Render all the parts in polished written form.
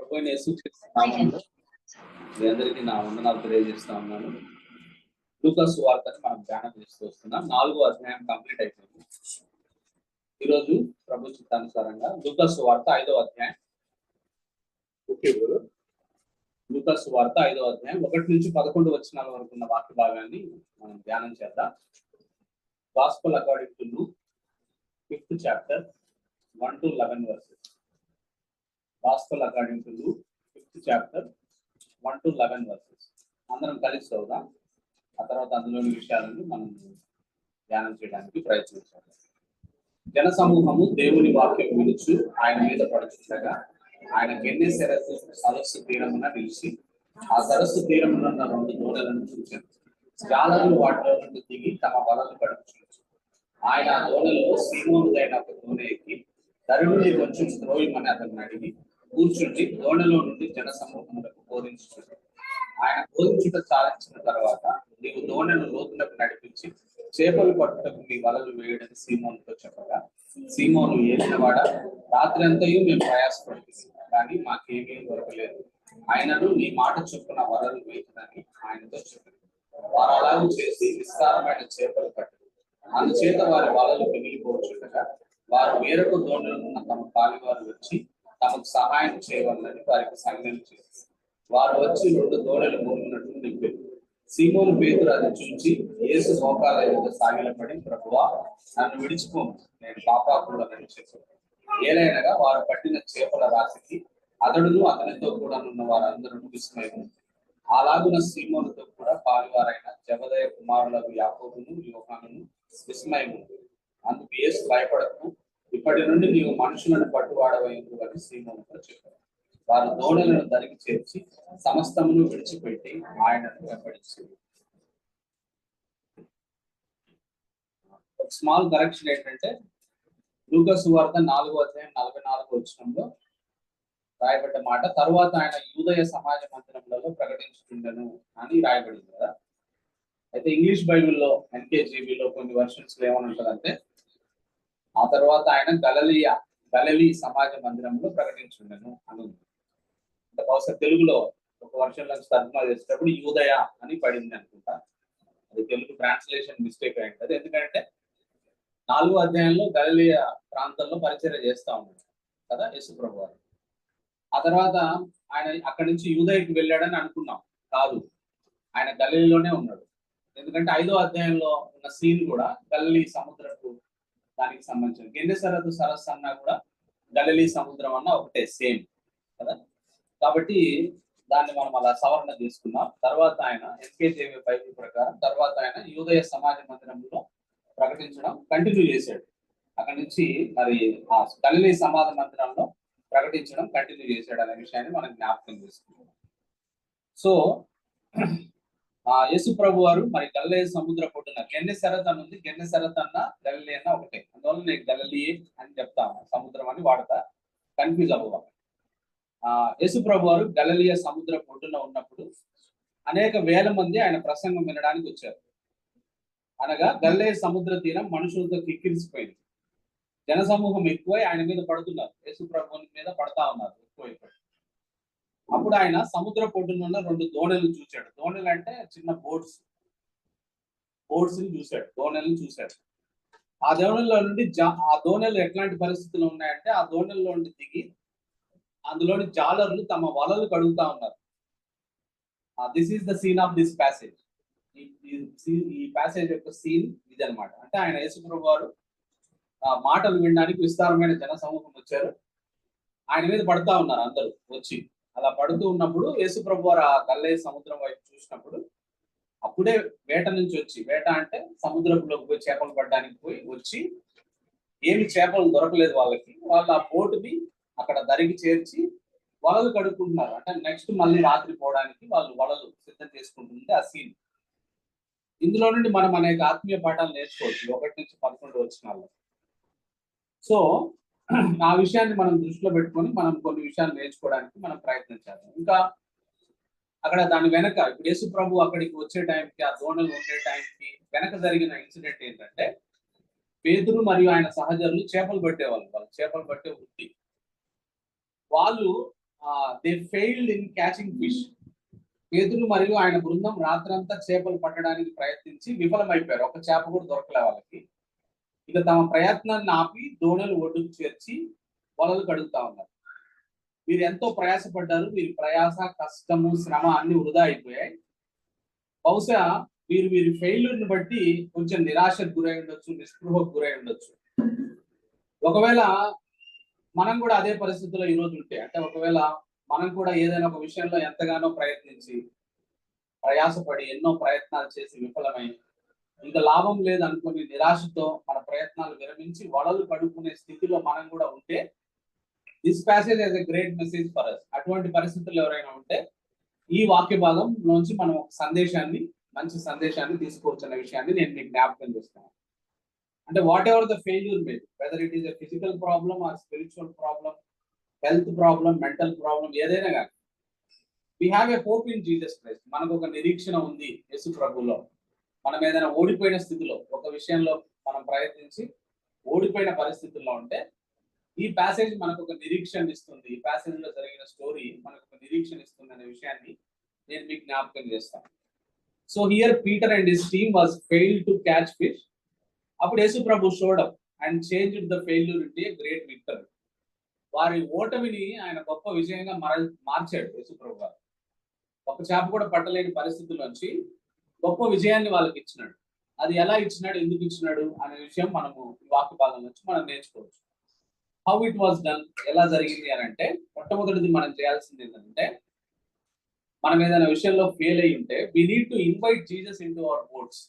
ప్రభువైన యేసుక్రీస్తు నామములో మీ అందరికీ నా వందనాలు తెలియజేస్తా ఉన్నాను. లూకా సువార్తను మనం ధ్యానం చేస్తూ వస్తున్నాం. 4వ అధ్యాయం కంప్లీట్ అయిపోయింది. ఈరోజు ప్రభు చిత్తానుసారంగా లూకా సువార్త 5వ అధ్యాయం. ఓకే గురు, లూకా సువార్త 5వ అధ్యాయం 1 నుంచి 11 వచనాల వరకు ఉన్న వాక్య భాగాన్ని మనం ధ్యానం చేద్దాం. Gospel according to Luke 5th chapter 1 to 11 verses. Gospel according to Luke 5th chapter 1 to 11 verses. అందరం కలిసి చదువుదాం. ఆ తర్వాత అందులోని విషయాలను మనం ధ్యానం చేయడానికి ప్రయత్నించాలి. జన సమూహము దేవుని వాక్యం వినుచు ఆయన మీద పడుచుండగా ఆయన గెన్నెసెరతు సరస్సు తీరమున నిలిచి ఆ సరస్సు తీరమున ఉన్న 2 దోణలను చూశారు. జాలరులు వాటిలో నుండి దిగి తమ వలలు గడుపుచుండొచ్చు. ఆయన ఆ దోణల్లో సీమోనుదైన ఒక దోణ ఎక్కి దరి నుండి కొంచెం ద్రోయమని అతన్ని అడిగి కూర్చుండి దోణలో నుండి జన సమూహములకు బోధించుచుండు. ఆయన బోధించుట చాలించిన తర్వాత నీవు దోణను లోతులకు నడిపించి చేపలు పట్టుటకు మీ వలలు వేయడని సీమోనుతో చెప్పగా, సీమోను ఏలినవాడ, రాత్రి అంతయు మేము ప్రయాసపడుతుంది కానీ మాకేమీ దొరకలేదు. ఆయనను నీ మాట చొప్పున వలలు వేయదని ఆయనతో చెప్పారు. వారు అలాగూ చేసి విస్తారమైన చేపలు పట్టారు. అందుచేత వారి వలలు మిగిలిపోవచ్చుండగా వారు వేరొక దోణలో ఉన్న తమ పాలివారు వచ్చి తమకు సహాయం చేయవలని వారికి సంజ్ఞలు చేశారు. వారు వచ్చి 2 దోణలు మూడినట్టు నింపారు. సీమోను పేతురు అది చూచి యేసు మోకాళ్ళ ఎదుట సాగిలపడి, ప్రభువా నన్ను విడిచిపోము, నేను పాపాత్ముడనని చెప్పారు. ఏలైనగా వారు పట్టిన చేపల రాశికి అతడును అతనితో కూడా ఉన్న వారందరూ విస్మయం. అలాగున సీమోనుతో కూడా పాలివారైన జబదయ కుమారులకు యాకోబును యోహానును విస్మయము. అందుకు యేసు భయపడకు, ఇప్పటి నుండి నీవు మనుషులను పట్టువాడవైంది అని సీమోనుతో చెప్పారు. వారు దోణలను దరికి చేర్చి సమస్తమును విడిచిపెట్టి ఆయనను వెంబడించారు. ఒక స్మాల్ కరెక్షన్ ఏంటంటే, లూకా సువార్త 4వ అధ్యాయం 44వ వచనంలో రాయబడ్డ మాట తరువాత ఆయన యూదయ సమాజ మందిరములలో ప్రకటించుకుండెను అని రాయబడింది కదా. అయితే ఇంగ్లీష్ బైబిల్లో NKJV కొన్ని వర్షన్స్ లో ఏమని ఉంటుందంటే, ఆ తర్వాత ఆయన గలిలీ సమాజ మందిరంలో ప్రకటించుండెను అని ఉంది. అంటే బహుశా తెలుగులో ఒక వర్షంలో తర్జుమా చేసేటప్పుడు యూదయ అని పడింది అనుకుంటా. అది తెలుగు ట్రాన్స్లేషన్ మిస్టేక్ అయి ఉంటుంది. ఎందుకంటే 4వ అధ్యాయంలో గలిలీ ప్రాంతంలో పరిచర్య చేస్తా ఉన్నాడు కదా యేసుప్రభు వారు. ఆ తర్వాత ఆయన అక్కడి నుంచి యూదయకి వెళ్ళాడని అనుకున్నాం. కాదు, ఆయన గలిలీలోనే ఉన్నాడు. ఎందుకంటే 5వ అధ్యాయంలో ఉన్న సీన్ కూడా గలిలీ సముద్రపు దానికి సంబంధించిన గెన్నెసరతు సరస్సు అన్నా కూడా గలిలీ సముద్రం అన్న ఒకటే, సేమ్ కదా. కాబట్టి దాన్ని మనం అలా సవరణ చేసుకున్నాం. తర్వాత ఆయన NKJV బైబిల్ ప్రకారం తర్వాత ఆయన యూదయ సమాజ మందిరంలో ప్రకటించడం కంటిన్యూ చేశాడు. అక్కడి నుంచి మరి ఆ గలిలీ సమాజ మందిరంలో ప్రకటించడం కంటిన్యూ చేశాడు అనే విషయాన్ని మనం జ్ఞాపకం చేసుకున్నాం. సో యేసు ప్రభు వారు మరి గలిలీ సముద్ర పొడ్డున గెన్నెసరత్ అని ఉంది. గెన్నెసరత్ అన్న గలిలీ అన్న ఒకటే, అందువల్ల నేను గలిలీ అని చెప్తాను, సముద్రం అని వాడతా, కన్ఫ్యూజ్ అవ్వ. యేసు ప్రభు వారు గలిలీ సముద్ర పొడ్డున ఉన్నప్పుడు అనేక వేల మంది ఆయన ప్రసంగం వినడానికి వచ్చారు. అనగా గలిలీ సముద్ర తీరం మనుషులతో కిక్కిరిసిపోయింది. జనసమూహం ఎక్కువై ఆయన మీద పడుతున్నారు, యేసు ప్రభు మీద పడతా ఉన్నారు ఎక్కువ. అప్పుడు ఆయన సముద్ర పొడ్డునున్న 2 దోణలు చూశాడు. దోణలు అంటే చిన్న బోట్స్ ని చూశాడు, దోణలను చూశాడు. ఆ దోణల్లో నుండి ఆ దోణలు ఎట్లాంటి పరిస్థితులు ఉన్నాయంటే, ఆ దోణల్లో నుండి దిగి అందులోని జాలర్లు తమ వలలు కడుగుతా ఉన్నారు. This is the scene of this passage. ఈ ప్యాసేజ్ యొక్క సీన్ ఇది అనమాట. అంటే ఆయన యేసుప్రభు వారు మాటలు వినడానికి విస్తారమైన జన సమూహం వచ్చారు. ఆయన మీద పడతా ఉన్నారు అందరూ వచ్చి. అలా పడుతూ ఉన్నప్పుడు యేసుప్రభు వారు ఆ గలిలీ సముద్రం వైపు చూసినప్పుడు అప్పుడే వేట నుంచి వచ్చి, వేట అంటే సముద్రంలోకి పోయి చేపలు పడడానికి పోయి వచ్చి ఏమి చేపలు దొరకలేదు వాళ్ళకి. వాళ్ళు ఆ బోటుని అక్కడ దరికి చేర్చి వలలు కడుక్కుంటున్నారు. అంటే నెక్స్ట్ మళ్ళీ రాత్రి పోవడానికి వాళ్ళు వలలు సిద్ధం చేసుకుంటుంది ఆ సీన్. ఇందులో నుండి మనం అనేక ఆత్మీయ పాఠాలు నేర్చుకోవచ్చు 1 నుంచి 11 వచనాల్లో. సో ఆ విషయాన్ని మనం దృష్టిలో పెట్టుకొని మనం కొన్ని విషయాలు నేర్చుకోవడానికి మనం ప్రయత్నం చేద్దాం. ఇంకా అక్కడ దాని వెనక ఇప్పుడు యేసు ప్రభు అక్కడికి వచ్చే టైంకి, ఆ దోణలు ఉండే టైంకి వెనక జరిగిన ఇన్సిడెంట్ ఏంటంటే, పేతురు మరియు ఆయన సహచరులు చేపలు పట్టేవాళ్ళు. వాళ్ళు చేపలు పట్టే వృత్తి. వాళ్ళు they failed in catching fish. పేతురు మరియు ఆయన బృందం రాత్రంతా చేపలు పట్టడానికి ప్రయత్నించి విఫలమైపోయారు. ఒక చేప కూడా దొరకలే వాళ్ళకి. ఇక తమ ప్రయత్నాన్ని ఆపి దోణలు ఒడ్డుకు చేర్చి వలలు కడుగుతా ఉన్నారు. వీరు ఎంతో ప్రయాసపడ్డారు. వీరి ప్రయాస, కష్టము, శ్రమ అన్ని వృధా అయిపోయాయి. బహుశా వీరి ఫెయిల్యూర్ని బట్టి కొంచెం నిరాశకు గురై ఉండొచ్చు, నిస్పృహకు గురై ఉండొచ్చు. ఒకవేళ మనం కూడా అదే పరిస్థితుల్లో ఈరోజు ఉంటే, అంటే ఒకవేళ మనం కూడా ఏదైనా ఒక విషయంలో ఎంతగానో ప్రయత్నించి ప్రయాసపడి ఎన్నో ప్రయత్నాలు చేసి విఫలమై ఇంకా లాభం లేదు అనుకుని నిరాశతో మన ప్రయత్నాలు విరమించి వలలు కడుక్కునే స్థితిలో మనం కూడా ఉంటే, this passage has a great message for us. అటువంటి పరిస్థితుల్లో ఎవరైనా ఉంటే ఈ వాక్య భాగం నుంచి మనం ఒక సందేశాన్ని, మంచి సందేశాన్ని తీసుకోవచ్చు అనే విషయాన్ని నేను మీకు జ్ఞాపకం చేస్తాను. అంటే what ever the failure made, whether it is a physical problem or spiritual problem, health problem, mental problem, ఏదైనా కానీ we have a hope in Jesus Christ. మనకు ఒక నిరీక్షణ ఉంది యేసు ప్రభులో. మనం ఏదైనా ఓడిపోయిన స్థితిలో, ఒక విషయంలో మనం ప్రయత్నించి ఓడిపోయిన పరిస్థితుల్లో ఉంటే ఈ ప్యాసేజ్ మనకు ఒక నిరీక్షణ ఇస్తుంది. ఈ ప్యాసేజ్ లో జరిగిన స్టోరీ మనకు ఒక నిరీక్షణ ఇస్తుంది అనే విషయాన్ని నేను మీకు జ్ఞాపకం చేస్తాను. So here Peter and his team was failed to catch fish. అప్పుడు యేసు ప్రభు showed up and changed the failure into a great victory. వారి ఓటమిని ఆయన గొప్ప విజయంగా మార్చాడు యేసు ప్రభు గారు. ఒక చేప కూడా పట్టలేని పరిస్థితుల్లోంచి గొప్ప విజయాన్ని వాళ్ళకి ఇచ్చినాడు. అది ఎలా ఇచ్చినాడు, ఎందుకు ఇచ్చినాడు అనే విషయం మనము ఈ వాక్య భాగం నుంచి మనం నేర్చుకోవచ్చు. హౌ ఇట్ వాస్ డన్, ఎలా జరిగింది అని అంటే, మొట్టమొదటిది మనం చేయాల్సింది ఏంటంటే, మనం ఏదైనా విషయంలో ఫెయిల్ అయి ఉంటే we need to invite Jesus into our boats.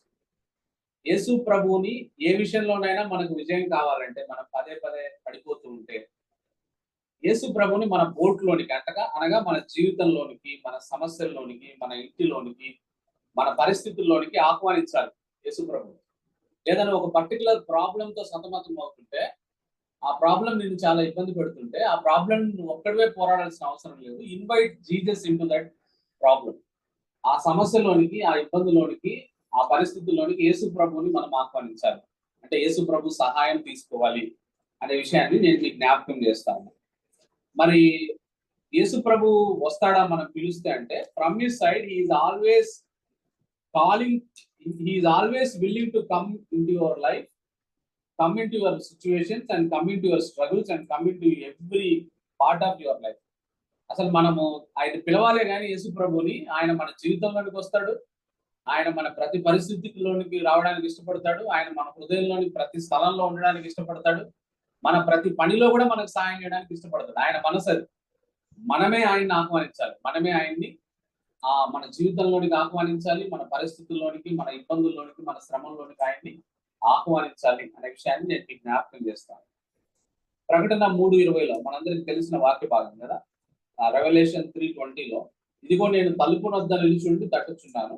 యేసు ప్రభువుని ఏ విషయంలోనైనా మనకు విజయం కావాలంటే, మనం పదే పదే పడిపోతూ ఉంటే యేసు ప్రభుని మన బోట్లోనికి అనగా మన జీవితంలోనికి, మన సమస్యల్లోనికి, మన ఇంటిలోనికి, మన పరిస్థితుల్లోనికి ఆహ్వానించాలి యేసు ప్రభు. ఏదైనా ఒక పర్టికులర్ ప్రాబ్లంతో సతమతం అవుతుంటే, ఆ ప్రాబ్లం నిన్ను చాలా ఇబ్బంది పెడుతుంటే, ఆ ప్రాబ్లం నువ్వు ఒక్కడివే పోరాడాల్సిన అవసరం లేదు. Invite Jesus into that problem. ఆ సమస్యలోనికి, ఆ ఇబ్బందిలోనికి, ఆ పరిస్థితుల్లోనికి యేసు ప్రభుని మనం ఆహ్వానించాలి. అంటే యేసు ప్రభు సహాయం తీసుకోవాలి అనే విషయాన్ని నేను మీకు జ్ఞాపకం చేస్తాను. మరి యేసు ప్రభు వస్తాడా మనం పిలిస్తే అంటే, from his side he is always calling, he is always willing to come in to your life, come into your situations and come into your struggles and come into every part of your life. అసలు మనము ఆయన పిలవాలే కానీ యేసు ప్రభుని, ఆయన మన జీవితంలోనికి వస్తాడు. ఆయన మన ప్రతి పరిస్థితిలోనికి రావడానికి ఇష్టపడతాడు. ఆయన మన హృదయంలోని ప్రతి స్థలంలో ఉండడానికి ఇష్టపడతాడు. మన ప్రతి పనిలో కూడా మనకు సహాయం చేయడానికి ఇష్టపడతాడు. ఆయన మనసు అది. మనమే ఆయన్ని ఆహ్వానించాలి. మనమే ఆయన్ని మన జీవితంలోనికి ఆహ్వానించాలి. మన పరిస్థితుల్లోనికి, మన ఇబ్బందుల్లోనికి, మన శ్రమంలోనికి ఆయన్ని ఆహ్వానించాలి అనే విషయాన్ని నేను మీకు జ్ఞాపకం చేస్తాను. ప్రకటన 3:20లో మనందరికి తెలిసిన వాక్య భాగం కదా, రెవల్యూషన్ 3:20లో, ఇదిగో నేను తలుపు వద్ద నిలుచుండి తట్టుచున్నాను,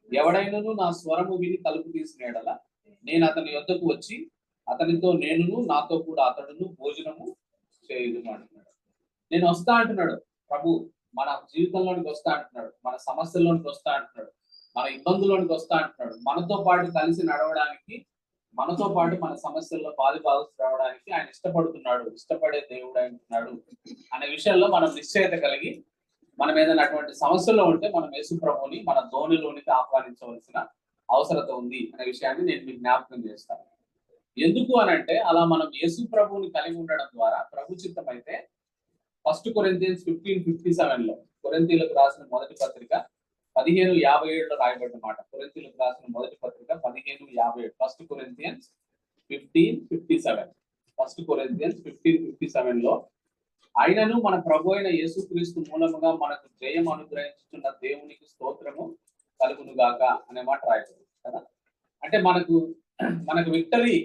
ఎవడైనను నా స్వరము విని తలుపు తీసిన యెడల నేను అతని యొద్దకు వచ్చి అతనితో నేనును నాతో కూడా అతడును భోజనము చేయుదును అంటున్నాడు. నేను వస్తా అంటున్నాడు ప్రభు. మన జీవితంలోనికి వస్తా అంటున్నాడు, మన సమస్యల్లోనికి వస్తా అంటున్నాడు, మన ఇబ్బందుల్లోనికి వస్తా అంటున్నాడు. మనతో పాటు కలిసి నడవడానికి, మనతో పాటు మన సమస్యల్లో పాలుభాగస్తులు రావడానికి ఆయన ఇష్టపడుతున్నాడు. ఇష్టపడే దేవుడు అంటున్నాడు అనే విషయంలో మనం నిశ్చయత కలిగి, మనం ఏదైనా అటువంటి సమస్యల్లో ఉంటే మనం యేసు ప్రభుని మన ధోనిలోనికి ఆహ్వానించవలసిన అవసరత ఉంది అనే విషయాన్ని నేను మీకు జ్ఞాపకం చేస్తాను. ఎందుకు అని అంటే, అలా మనం యేసు ప్రభుని కలిగి ఉండడం ద్వారా ప్రభు చిత్తం అయితే 1 కొరింథియన్స్ 15:57లో, కొరింథీయులకు రాసిన మొదటి పత్రిక 15:57లో రాయబడిన మాట. కొరింథీయులకు రాసిన మొదటి పత్రిక 15:57, 1 కొరింథియన్స్ 15:57. 1 కొరింథియన్స్ 15:57లో, ఆయనను మన ప్రభు అయిన యేసుక్రీస్తు మూలముగా మనకు జయం అనుగ్రహించుతున్న దేవునికి స్తోత్రము కలుగును గాక అనే మాట రాయబడింది కదా. అంటే మనకు విక్టరీ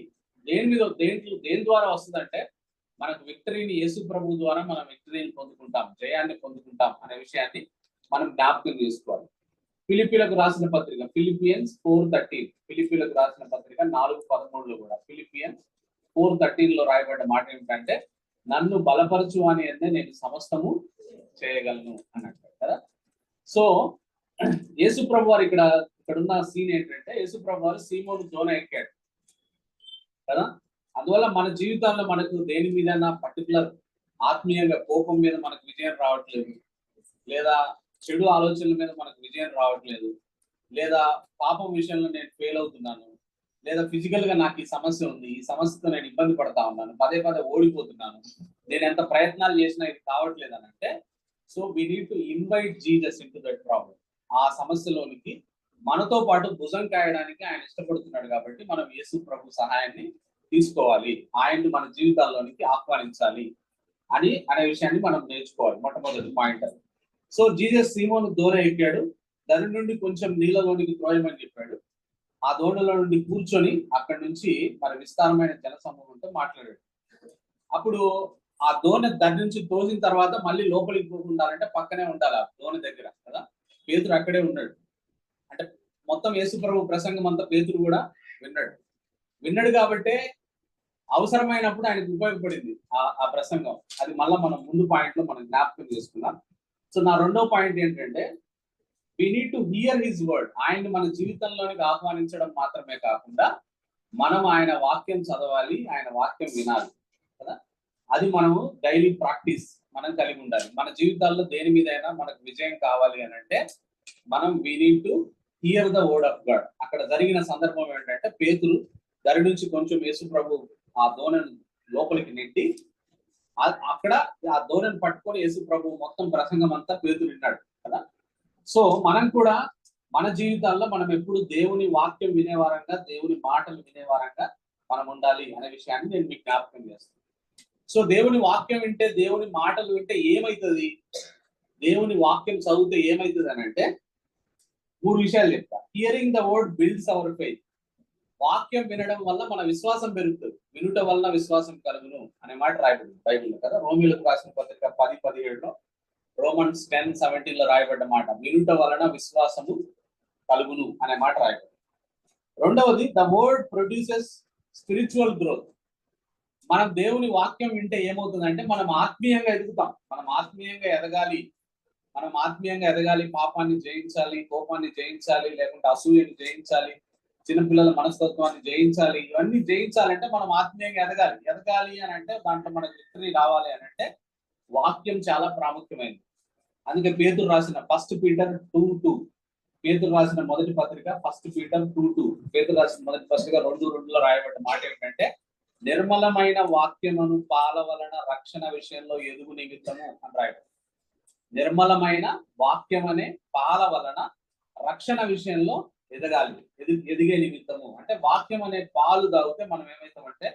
దేని ద్వారా వస్తుందంటే, మనకు విక్టరీని యేసు ప్రభు ద్వారా మనం విక్టరీని పొందుకుంటాం, జయాన్ని పొందుకుంటాం అనే విషయాన్ని మనం జ్ఞాపకం చేసుకోవాలి. ఫిలిప్పీలకు రాసిన పత్రిక ఫిలిపియన్స్ 4:13, ఫిలిప్పీలకు రాసిన పత్రిక 4:13లో కూడా ఫిలిపియన్స్ 4:13లో రాయబడ్డ మాట ఏమిటంటే, నన్ను బలపరచు అని అంటే నేను సమస్తము చేయగలను అని అంటారు కదా. సో యేసు ప్రభు వారు ఇక్కడున్న సీన్ ఏంటంటే, యేసు ప్రభు వారు సీమోను జోన ఎక్కాడు కదా. అందువల్ల మన జీవితాల్లో మనకు దేని మీద పర్టికులర్ ఆత్మీయంగా కోపం మీద మనకు విజయం రావట్లేదు, లేదా చెడు ఆలోచనల మీద మనకు విజయం రావట్లేదు, లేదా పాపం విషయంలో నేను ఫెయిల్ అవుతున్నాను, లేదా ఫిజికల్ గా నాకు ఈ సమస్య ఉంది, ఈ సమస్యతో నేను ఇబ్బంది పడతా ఉన్నాను, పదే పదే ఓడిపోతున్నాను, నేను ఎంత ప్రయత్నాలు చేసినా ఇది కావట్లేదు అని అంటే, so we need to invite Jesus in to that problem. ఆ సమస్యలోనికి మనతో పాటు భుజం కాయడానికి ఆయన ఇష్టపడుతున్నాడు కాబట్టి మనం యేసు ప్రభు సహాయాన్ని తీసుకోవాలి, ఆయన్ని మన జీవితాల్లోనికి ఆహ్వానించాలి అనే విషయాన్ని మనం నేర్చుకోవాలి. మొట్టమొదటి పాయింట్. సో జీసస్ సీమోను దోణ ఎక్కాడు, దాని నుండి కొంచెం నీళ్ళలోనికి త్రోయమని చెప్పాడు. ఆ దోణలో నుండి కూర్చొని అక్కడి నుంచి మరి విస్తారమైన జన సమూహంతో మాట్లాడాడు. అప్పుడు ఆ దోణి దాని నుంచి తోసిన తర్వాత మళ్ళీ లోపలికి పోకుండాలంటే పక్కనే ఉండాలి ఆ దోణి దగ్గర కదా. పేతురు అక్కడే ఉన్నాడు. అంటే మొత్తం యేసు ప్రభు ప్రసంగం అంతా పేతురు కూడా విన్నాడు కాబట్టే అవసరమైనప్పుడు ఆయనకు ఉపయోగపడింది ఆ ప్రసంగం. అది మళ్ళీ మనం ముందు పాయింట్ లో మనం జ్ఞాపకం చేసుకున్నాం. సో నా రెండో పాయింట్ ఏంటంటే, we need to hear his word. ఆయన్ని మన జీవితంలోనికి ఆహ్వానించడం మాత్రమే కాకుండా మనం ఆయన వాక్యం చదవాలి, ఆయన వాక్యం వినాలి కదా. అది మనము డైలీ ప్రాక్టీస్ మనం కలిగి ఉండాలి. మన జీవితాల్లో దేని మీదైనా మనకు విజయం కావాలి అని అంటే మనం we need to hear the word of God. అక్కడ జరిగిన సందర్భం ఏంటంటే, పేతురు దరి నుంచి కొంచెం యేసు ప్రభు ఆ దోణను లోపలికి నెట్టి అక్కడ ఆ దోణను పట్టుకొని యేసు ప్రభు మొత్తం ప్రసంగం అంతా పేతురు విన్నాడు కదా. సో మనం కూడా మన జీవితాల్లో మనం ఎప్పుడు దేవుని వాక్యం వినేవారంగా, దేవుని మాటలు వినేవారంగా మనం ఉండాలి అనే విషయాన్ని నేను మీకు జ్ఞాపకం చేస్తాను. సో దేవుని వాక్యం వింటే, దేవుని మాటలు వింటే ఏమవుతుంది, దేవుని వాక్యం చదివితే ఏమవుతుంది అని అంటే 3 విషయాలు చెప్తా. Hearing the word builds our faith. వాక్యం వినడం వల్ల మన విశ్వాసం పెరుగుతుంది. వినుట వలన విశ్వాసం కలుగును అనే మాట రాయబడింది బైబిల్లో కదా. రోమీలకు రాసిన పత్రిక 10:17 రోమన్స్ 10:17 రాయబడ్డ మాట వినుట వలన విశ్వాసము కలుగును అనే మాట రాయబడింది. రెండవది, the word produces spiritual growth. మనం దేవుని వాక్యం వింటే ఏమవుతుందంటే మనం ఆత్మీయంగా ఎదుగుతాం. మనం ఆత్మీయంగా ఎదగాలి, పాపాన్ని జయించాలి, కోపాన్ని జయించాలి, లేకుంటే అసూయని జయించాలి, చిన్నపిల్లల మనస్తత్వాన్ని జయించాలి. ఇవన్నీ జయించాలంటే మనం ఆత్మీయంగా ఎదగాలి అని అంటే, దాంట్లో మనకు విక్టరీ రావాలి అని అంటే వాక్యం చాలా ప్రాముఖ్యమైనది. అందుకే పేతురు రాసిన 1 పీటర్ 2:2, పేతురు రాసిన మొదటి పత్రిక 1 పీటర్ 2:2, పేతురు రాసిన మొదటి పత్రిక 2:2 రాయబడ్డ మాట ఏంటంటే, నిర్మలమైన వాక్యమును పాల వలన రక్షణ విషయంలో ఎదుగు నిమిత్తము అని రాయబడింది. నిర్మలమైన వాక్యం అనే పాల వలన రక్షణ విషయంలో ఎదిగే నిమిత్తము. అంటే వాక్యం అనే పాలు తాగితే మనం ఏమవుతామంటే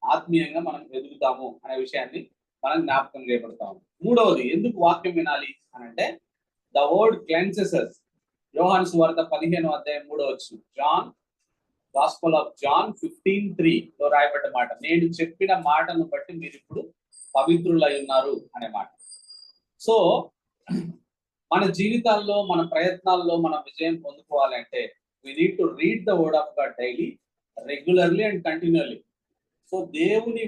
ఆత్మీయంగా మనం ఎదుగుతాము అనే విషయాన్ని మనం జ్ఞాపకం చేయబడతాము. మూడవది, ఎందుకు వాక్యం వినాలి అని అంటే, ద వర్డ్ క్లెన్సెస్ us. యోహాను సువార్త 15:3 జాన్ గాస్పెల్ ఆఫ్ జాన్ 15:3 లో రాయబడ్డ మాట, నేను చెప్పిన మాటను బట్టి మీరు ఇప్పుడు పవిత్రులై ఉన్నారు అనే మాట. సో మన జీవితాల్లో, మన ప్రయత్నాల్లో మనం విజయం పొందుకోవాలంటే we need to read the word of God daily, regularly and continually. So దేవుని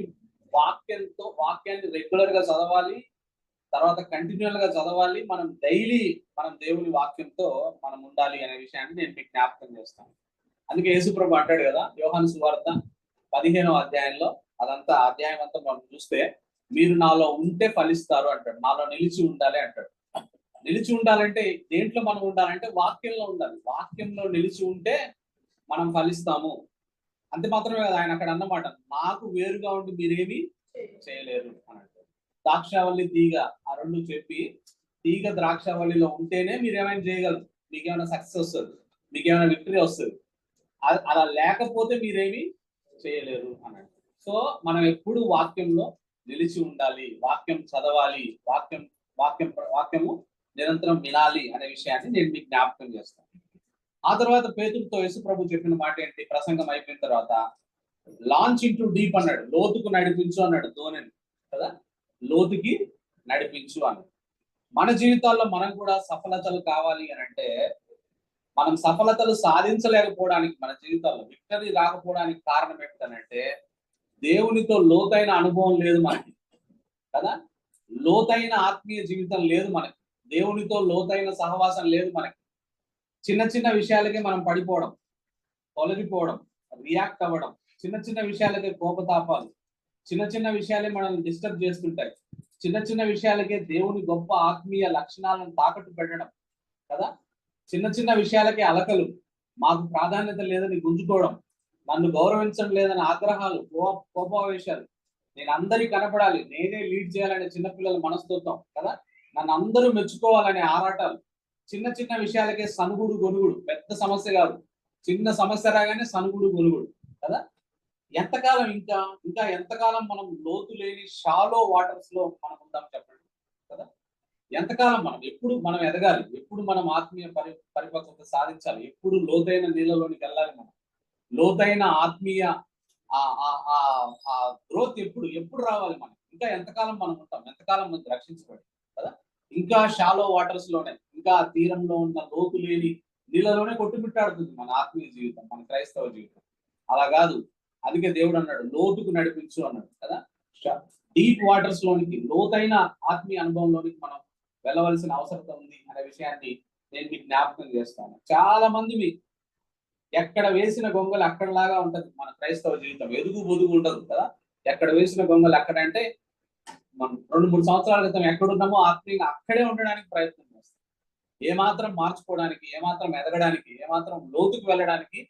వాక్యాన్ని రెగ్యులర్ గా చదవాలి, తర్వాత కంటిన్యూల్ గా చదవాలి. మనం డైలీ దేవుని వాక్యంతో మనం ఉండాలి అనే విషయాన్ని నేను మీకు జ్ఞాపకం చేస్తాను. అందుకే యేసుప్రభు అంటాడు కదా యోహాను సువార్త 15వ అధ్యాయంలో, అదంతా అధ్యాయం అంతా మనం చూస్తే, మీరు నాలో ఉంటే ఫలిస్తారు అంటాడు, నాలో నిలిచి ఉండాలి అంటాడు. నిలిచి ఉండాలంటే దేంట్లో మనం ఉండాలంటే వాక్యంలో ఉండాలి. వాక్యంలో నిలిచి ఉంటే మనం ఫలిస్తాము. అంతే మాత్రమే కదా, ఆయన అక్కడ అన్నమాట, నాకు వేరుగా ఉండి మీరేమి చేయలేరు అని అంటారు. ద్రాక్షావల్లి, తీగ, ఆ రెండు చెప్పి, తీగ ద్రాక్షావల్లిలో ఉంటేనే మీరు ఏమైనా చేయగలరు, మీకేమైనా సక్సెస్ వస్తుంది, మీకేమైనా విక్టరీ వస్తుంది. అలా లేకపోతే మీరేమి చేయలేరు అని అంటారు. సో మనం ఎప్పుడు వాక్యంలో నిలిచి ఉండాలి, వాక్యం చదవాలి, వాక్యము నిరంతరం వినాలి అనే విషయాన్ని నేను మీకు జ్ఞాపకం చేస్తాను. ఆ తర్వాత పేతురుతో యేసు ప్రభు చెప్పిన మాట ఏంటి, ప్రసంగం అయిపోయిన తర్వాత లాంచ్ ఇంటూ డీప్ అన్నాడు, లోతుకు నడిపించు అన్నాడు ధోనిని కదా, లోతుకి నడిపించు అన్నాడు. మన జీవితాల్లో మనం కూడా సఫలతలు కావాలి అని అంటే, మనం సఫలతలు సాధించలేకపోవడానికి, మన జీవితాల్లో విక్టరీ రాకపోవడానికి కారణం ఏంటంటే, దేవునితో లోతైన అనుభవం లేదు మనకి కదా, లోతైన ఆత్మీయ జీవితం లేదు మనకి, దేవునితో లోతైన సహవాసం లేదు మనకి. చిన్న చిన్న విషయాలకే మనం పడిపోవడం, తొలగిపోవడం, రియాక్ట్ అవ్వడం, చిన్న చిన్న విషయాలకే కోపతాపాలు, చిన్న చిన్న విషయాలే మనల్ని డిస్టర్బ్ చేస్తుంటాయి, చిన్న చిన్న విషయాలకే దేవుని గొప్ప ఆత్మీయ లక్షణాలను తాకట్టు పెట్టడం కదా. చిన్న చిన్న విషయాలకే అలకలు, మాకు ప్రాధాన్యత లేదని గుంజుకోవడం, నన్ను గౌరవించడం లేదని ఆగ్రహాలు, కోపావేశాలు, నేను అందరికీ కనపడాలి, నేనే లీడ్ చేయాలనే చిన్నపిల్లల మనస్తత్వం కదా. నన్ను అందరూ మెచ్చుకోవాలనే ఆరాటాలు, చిన్న చిన్న విషయాలకే సనుగుడు గొనుగుడు. పెద్ద సమస్య కాదు, చిన్న సమస్య రాగానే సనుగుడు గొనుగుడు కదా. ఎంతకాలం ఇంకా ఇంకా ఎంతకాలం మనం లోతు లేని షాలో వాటర్స్ లో మనం ఉంటాం చెప్పండి కదా. ఎంతకాలం ఎప్పుడు మనం ఎదగాలి, ఎప్పుడు మనం ఆత్మీయ పరిపక్వత సాధించాలి, ఎప్పుడు లోతైన నీళ్ళలోనికి వెళ్ళాలి, మనం లోతైన ఆత్మీయ ఆ గ్రోత్ ఎప్పుడు ఎప్పుడు రావాలి మనం. ఇంకా ఎంతకాలం మనం ఉంటాం, ఎంతకాలం మనం రక్షించబడి కదా. ఇంకా షాలో వాటర్స్ లోనే, ఇంకా తీరంలో ఉన్న లోతు లేని నీళ్ళలోనే కొట్టుమిట్టాడుతుంది మన ఆత్మీయ జీవితం, మన క్రైస్తవ జీవితం. అలా కాదు. అందుకే దేవుడు అన్నాడు లోతుకు నడిపించు అన్నాడు కదా. డీప్ వాటర్స్ లోనికి, లోతైన ఆత్మీయ అనుభవంలోనికి మనం వెళ్ళవలసిన అవసరం ఉంది అనే విషయాన్ని నేను మీకు జ్ఞాపకం చేస్తాను. చాలా మంది మీకు ఎక్కడ వేసిన గొంగలు అక్కడలాగా ఉంటది మన క్రైస్తవ జీవితం, ఎదుగు బొదుగు ఉండదు కదా. ఎక్కడ వేసిన గొంగలు అక్కడంటే మనం 2-3 సంవత్సరాల క్రితం ఎక్కడున్నామో ఆత్మీయంగా అక్కడే ఉండడానికి ప్రయత్నం చేస్తాం. ఏమాత్రం మార్చుకోవడానికి, ఏమాత్రం ఎదగడానికి, ఏమాత్రం లోతుకు వెళ్ళడానికి